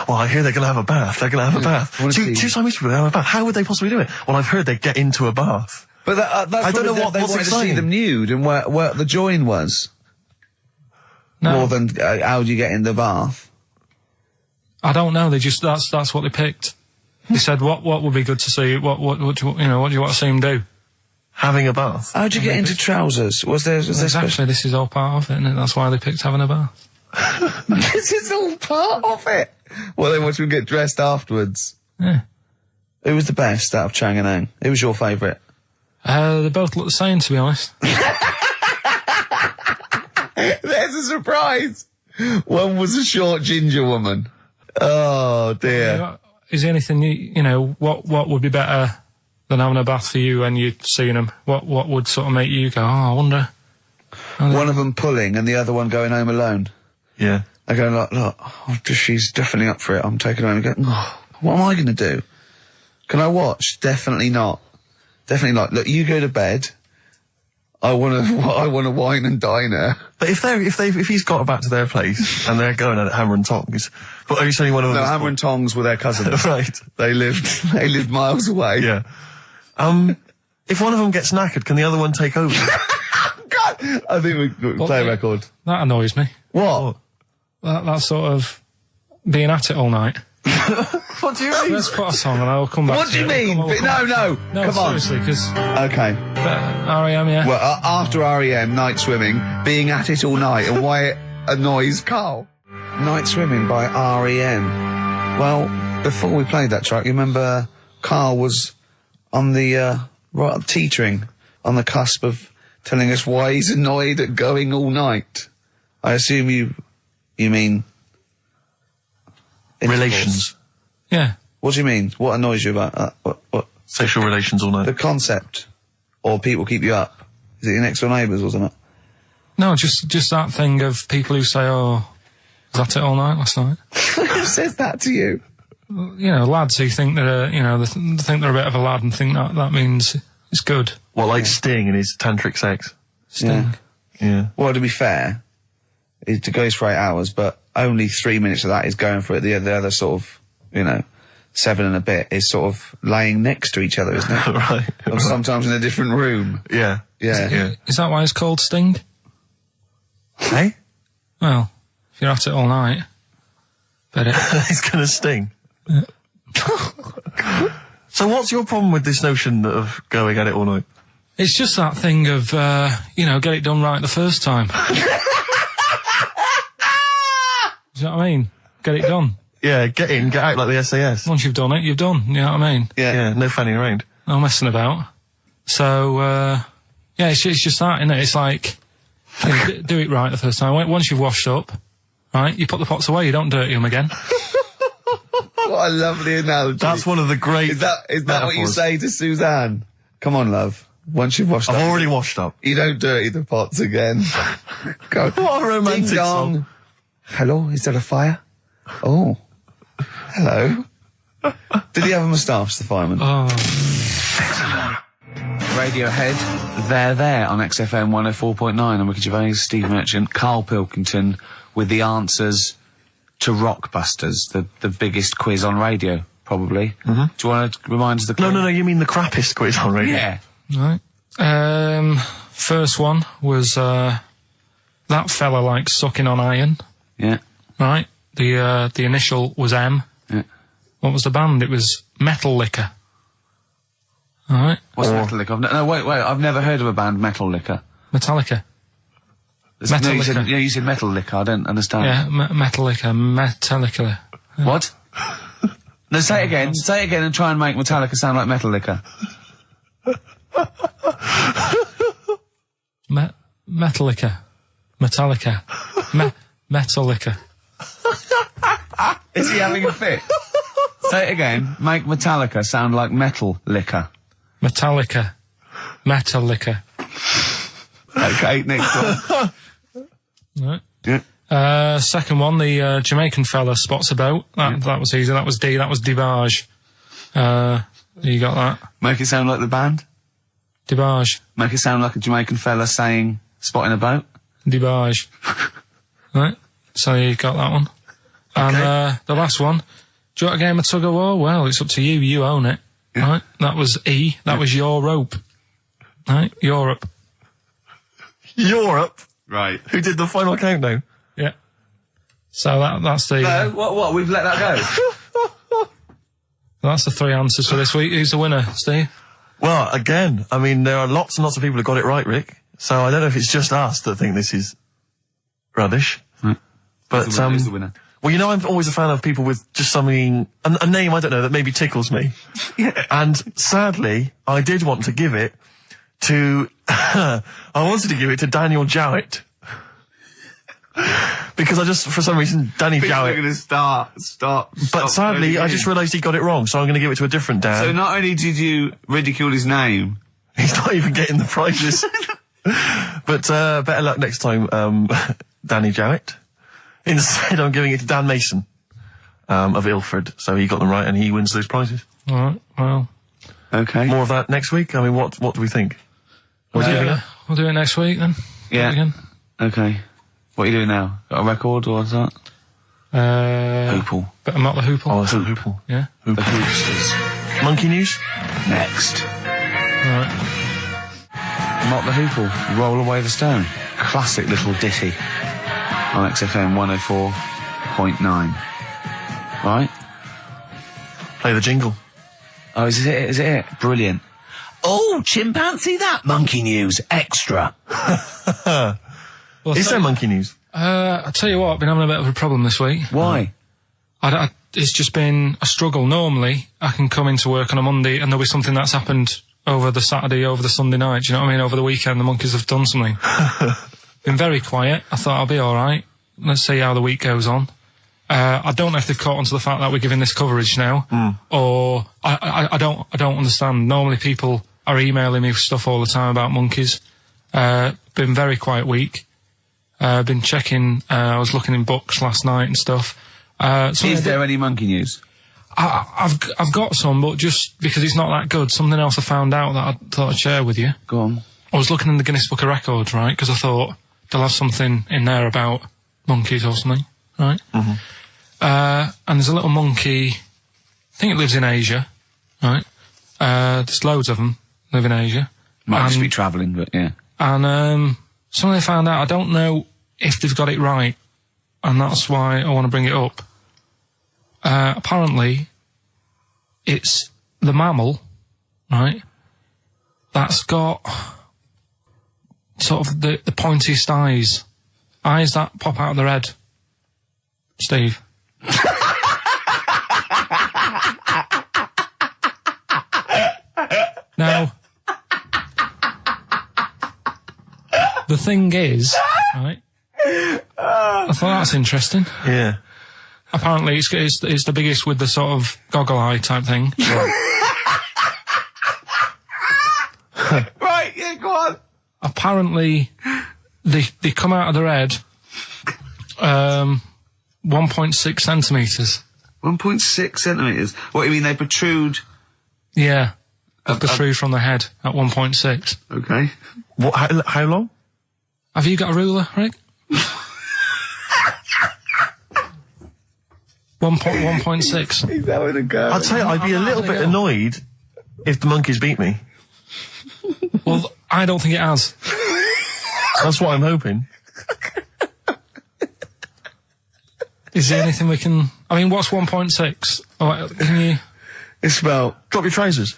Well, I hear they're going to have a bath. They're going to have a bath. Two Siamese people have a bath. How would they possibly do it? Well, I've heard they get into a bath. But that's I don't know they what's wanted exciting. to see them nude and where the join was. No. More than how do you get in the bath? I don't know. They just that's what they picked. They said, what would be good to see? What do you want to see them do? Having a bath. How'd you get into trousers? Was there Exactly, this is all part of it, and that's why they picked having a bath. This is all part of it. Well, they want you to get dressed afterwards. Yeah. Who was the best out of Changanang? Who was your favourite? They both look the same, to be honest. There's a surprise. One was a short ginger woman. Oh dear. Is there anything what would be better than having a bath for you when you're seeing them? What would sort of make you go, I wonder? One of them pulling and the other one going home alone. Yeah. I go, look, she's definitely up for it. I'm taking her home and go, what am I going to do? Can I watch? Definitely not. Definitely not. Look, you go to bed. I want to wine and dine her. But if he's got back to their place and they're going at hammer and tongs, but are you saying one of them? No, hammer and tongs were their cousins. Right. They lived miles away. Yeah. If one of them gets knackered, can the other one take over? God, I think we play a record. That annoys me. What? That sort of being at it all night. What do you mean? Let's put a song and I'll come back. What do you mean? No, come on. Seriously, because Okay. R.E.M. yeah. Well, after REM, night swimming, being at it all night, and why it annoys Carl. Night Swimming by REM. Well, before we played that track, you remember Carl was on the teetering on the cusp of telling us why he's annoyed at going all night. I assume you mean Relations. Yeah. What do you mean? What annoys you about that? What? Sexual relations all night. The concept, or people keep you up. Is it your next door neighbours or something? No, just that thing of people who say, "Oh, was that it all night last night?" Who says that to you? You know, lads who think they're, they think they're a bit of a lad and think that means it's good. Well, like Sting and his tantric sex. Sting. Yeah. Well, to be fair, it goes for 8 hours, but only 3 minutes of that is going for it. The other sort of, 7 and a bit is sort of laying next to each other, isn't it? Right. Or sometimes in a different room. Yeah. Yeah. Is that why it's called Sting? Hey? Well, if you're at it all night, bet it. It's gonna sting. So what's your problem with this notion of going at it all night? It's just that thing of, get it done right the first time. Do you know what I mean? Get it done. Yeah, get in, get out like the SAS. Once you've done it, you've done. You know what I mean? Yeah, no fanning around. No messing about. So, it's just that, isn't it? It's like, do it right the first time. Once you've washed up, right, you put the pots away, you don't dirty them again. What a lovely analogy. That's one of the great Is that what you metaphors. say to Suzanne? Come on, love. Once you've washed up. I've already washed up. You don't dirty the pots again. Go. What a romantic Ding dong. song. Hello, is there a fire? Oh. Hello. Did he have a moustache, the fireman? Oh. Radiohead, they're there on XFM 104.9. I'm Ricky Gervais, Steve Merchant, Karl Pilkington with the answers to Rockbusters, the biggest quiz on radio, probably. Mm-hmm. Do you want to remind us the quiz? No, you mean the crappiest quiz on radio? Yeah. Right. First one was, that fella likes sucking on iron. Yeah. Right. The initial was M. Yeah. What was the band? It was Metal Liquor. Alright. What's Metal Liquor? Wait, I've never heard of a band, Metal Liquor. Metallica. Metal you Liquor. said, you said Metal Liquor, I don't understand. Yeah, Metal Liquor. Metallica. What? No, say it again and try and make Metallica sound like Metal Liquor. Metallica. Metallica. Metallica. Is he having a fit? Say it again. Make Metallica sound like Metal Liquor. Metallica. Metallica. Okay, next one. Right. Yeah. Second one, the Jamaican fella spots a boat. That was easy. That was D. That was Debage. You got that? Make it sound like the band. Debage. Make it sound like a Jamaican fella saying, spotting a boat. Debage. Right. So you got that one. And the last one. Do you want a game of tug of war? Well, it's up to you. You own it. Yeah. Right. That was E. That was your rope. Right. Europe. Europe? Right. Who did the final countdown? Yeah. So that's the... No, what? We've let that go? That's the 3 answers for this week. Who's the winner, Steve? Well, again, I mean, there are lots and lots of people who got it right, Rick. So I don't know if it's just us that think this is rubbish. Right. But, who's the winner? Well, I'm always a fan of people with just something, a name, I don't know, that maybe tickles me. Yeah. And sadly, I did want to give it to, I wanted to give it to Daniel Jowett. Because for some reason, Danny Jowett. Going to start. But sadly, I just realised he got it wrong, so I'm going to give it to a different Dan. So not only did you ridicule his name, he's not even getting the prizes. But better luck next time, Danny Jowett. Instead, I'm giving it to Dan Mason of Ilford. So he got them right, and he wins those prizes. All right. Well. Okay. More of that next week. I mean, what do we think? We'll do it next week then. Yeah. Again. Okay. What are you doing now? Got a record or what's that? Hoople. Bit of Motley Hoople. Oh, it's a Hoople. Yeah. The Hoopsters. Monkey News? Next. Right. Motley Hoople. Roll Away the Stone. Classic little ditty on XFM 104.9. Right? Play the jingle. Oh, is it it? Brilliant. Oh, chimpanzee that! Monkey News Extra. Well, Is there Monkey News? I'll tell you what, I've been having a bit of a problem this week. Why? It's just been a struggle. Normally, I can come into work on a Monday and there'll be something that's happened over the Saturday, over the Sunday night. Do you know what I mean? Over the weekend, the monkeys have done something. Been very quiet. I thought I'll be alright. Let's see how the week goes on. I don't know if they've caught on to the fact that we're giving this coverage now, or I don't understand. Normally people are emailing me stuff all the time about monkeys. Been very quiet week. Been checking. I was looking in books last night and stuff. Is there any monkey news? I've got some, but just because it's not that good, something else I found out that I thought I'd share with you. Go on. I was looking in the Guinness Book of Records, right? Because I thought they'll have something in there about monkeys or something, right? And there's a little monkey, I think it lives in Asia, right? There's loads of them live in Asia. Might just be travelling, but yeah. And something they found out, I don't know if they've got it right, and that's why I want to bring it up. Apparently, it's the mammal, right, that's got sort of the pointiest eyes that pop out of their head. Steve. Now, the thing is, right, I thought that's interesting. Yeah. Apparently, it's the biggest with the sort of goggle eye type thing. Right, yeah, go on. Apparently, they come out of their head 1.6 centimetres. 1.6 centimetres? What, you mean they protrude? Yeah. They protrude from the head at 1.6. Okay. What? How long? Have you got a ruler, Rick? 1.6. He's having a go. I'd say I'd be a little bit annoyed if the monkeys beat me. Well, I don't think it has. That's what I'm hoping. Is there anything we can... I mean, what's 1.6? Oh, can you... It's about... Drop your trousers.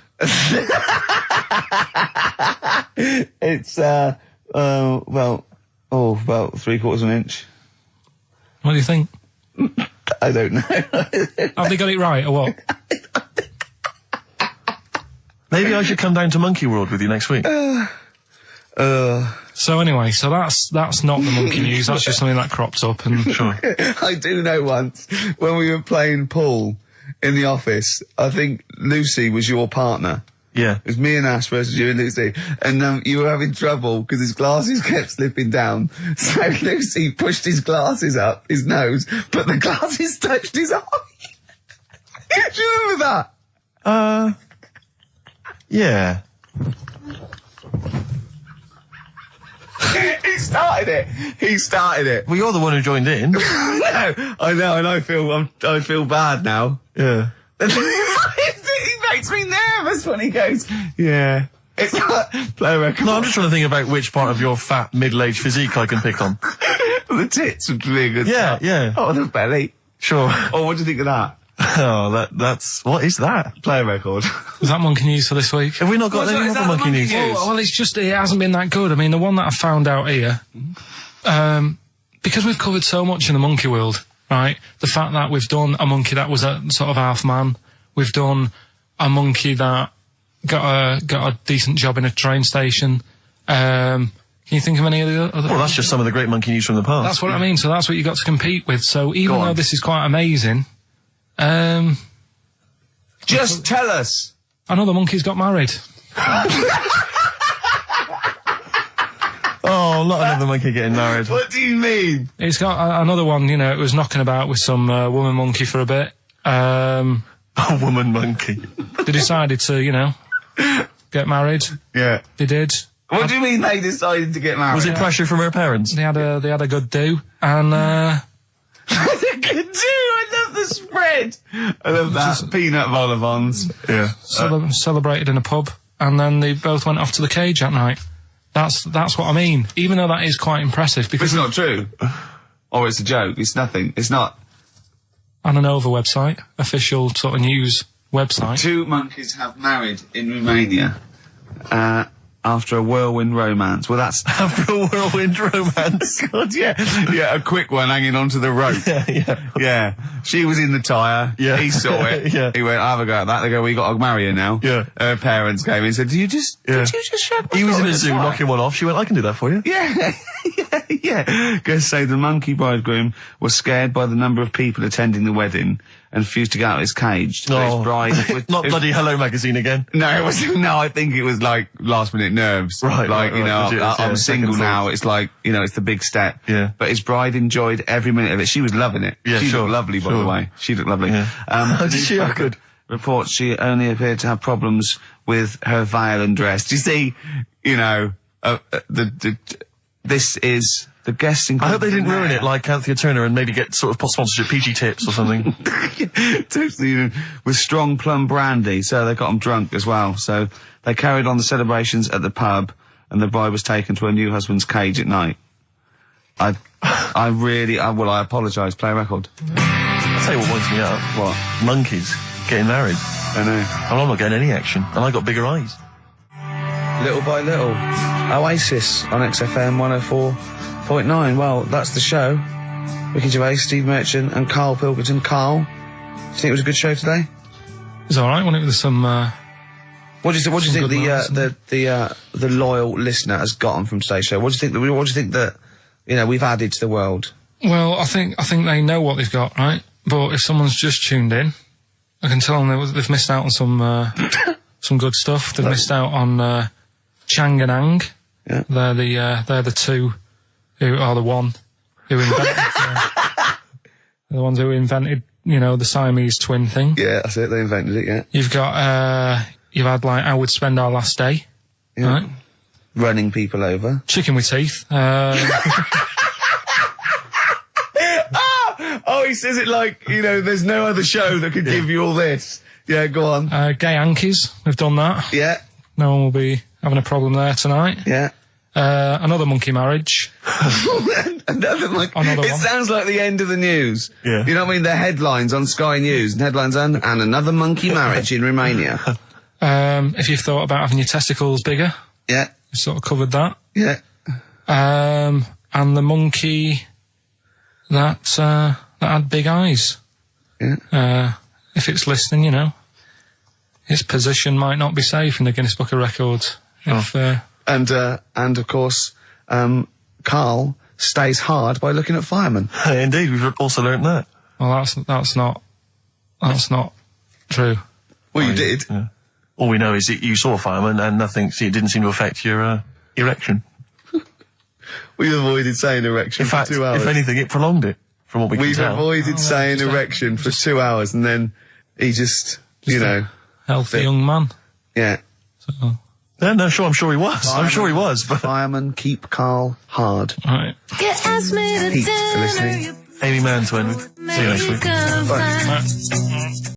It's, about 3/4 of an inch. What do you think? I don't know. Have they got it right, or what? Maybe I should come down to Monkey World with you next week. So anyway, so that's not the monkey news, that's just something that cropped up and... Sure. I do know once, when we were playing pool in the office, I think Lucy was your partner. Yeah. It was me and Ash versus you and Lucy. And you were having trouble because his glasses kept slipping down. So Lucy pushed his glasses up his nose, but the glasses touched his eye. Do you remember that? Yeah. He started it. Well, you're the one who joined in. No, I know, and I feel bad now. Yeah. He makes me nervous when he goes, yeah. It's not, play a record. No, I'm just trying to think about which part of your fat, middle-aged physique I can pick on. The tits would be a good Yeah, start. yeah. Oh, the belly. Sure. Oh, what do you think of that? Oh, that's... What is that? Play a record. Is that monkey news for this week? Have we not got any other monkey news? Well, it's just, it hasn't been that good. I mean, the one that I found out here, because we've covered so much in the monkey world, right? The fact that we've done a monkey that was a sort of half man, we've done a monkey that got a decent job in a train station. Can you think of any of the other? Well, that's just some of the great monkey news from the past. That's what I mean. So that's what you got to compete with. So even though this is quite amazing, just tell us. another monkey's got married. Oh, not another monkey getting married. What do you mean? It's got another one. You know, it was knocking about with some woman monkey for a bit. A woman monkey. They decided to, you know, get married. Yeah. They did. What do you mean they decided to get married? Was it pressure from her parents? They had a good do, and Good do. I love the spread. I love that. Peanut vol-au-vents. Yeah. Celebrated in a pub, and then they both went off to the cage that night. That's what I mean. Even though that is quite impressive, But because it's not true. Or it's a joke. It's nothing. It's not. on an Nova website, official sort of news website. 2 monkeys have married in Romania. after a whirlwind romance. Well, that's After a whirlwind romance. God, yeah, a quick one hanging onto the rope. Yeah. She was in the tyre. Yeah. He saw it. Yeah. He went, "Have a go at that." They go, "We got to marry her now." Yeah. Her parents came in and said, "Did you just shag my He was in daughter a zoo tyre?" knocking one off. She went, "I can do that for you." Yeah. Guests say the monkey bridegroom was scared by the number of people attending the wedding and refused to get out of his cage. So his bride Not bloody Hello Magazine again. No, it wasn't. No, I think it was like last minute nerves. Right, Like, right, you know, legit, I'm yeah, single second now. thoughts. It's like, you know, it's the big step. Yeah. But his bride enjoyed every minute of it. She was loving it. Yeah, she sure, looked lovely, by sure. the way. She looked lovely. Yeah. Did she? Oh, good. Reports she only appeared to have problems with her veil and dress. Do you see, you know, this is the guest. I hope they didn't ruin it like Anthea Turner and maybe get sort of sponsorship PG tips or something. Totally, with strong plum brandy, so they got them drunk as well. So they carried on the celebrations at the pub, and the bride was taken to her new husband's cage at night. I apologise, play a record. I'll tell you what winds me up. What? Monkeys getting married. I know. And I'm not getting any action. And I got bigger eyes. Little by little. Oasis on XFM 104.9. Well, that's the show. Ricky Gervais, Steve Merchant and Karl Pilkington. Karl, do you think it was a good show today? It was alright, wasn't it? With some, What do you think good lines, the loyal listener has gotten from today's show? What do you think that, you know, we've added to the world? well, I think they know what they've got, right? But if someone's just tuned in, I can tell them they've missed out on some good stuff. They've missed out on, Chang and Ang. Yeah. They're the two who are the one who invented, the ones who invented, you know, the Siamese twin thing. Yeah, that's it. They invented it, yeah. You've got, you've had like How We'd Spend Our Last Day. Yeah. Right? Running people over. Chicken with teeth. Oh, he says it like, you know, there's no other show that could give you all this. Yeah, go on. Gay Yankees. We've done that. Yeah, No one will be having a problem there tonight. yeah. Another monkey marriage. Another Another it one. sounds like the end of the news. Yeah. You know what I mean? The headlines on Sky News, and headlines and another monkey marriage in Romania. If you've thought about having your testicles bigger, Yeah, we've sort of covered that. yeah. And the monkey that had big eyes. Yeah. If it's listening, you know, its position might not be safe in the Guinness Book of Records. If, And of course, Karl stays hard by looking at firemen. Indeed, we've also learnt that. well, that's not true. Well, you did. Yeah. All we know is that you saw a fireman and nothing, see, it didn't seem to affect your erection. We avoided saying erection In fact, for 2 hours. if anything, it prolonged it, from what we can We've tell. avoided saying erection for 2 hours, and then he just you know, Healthy young man. yeah. So, Yeah, no, sure, I'm sure he was. I'm sure he was, but Firemen keep Karl hard. right. Pete for listening. Amy Mann to end with. See you next week. Bye. Right.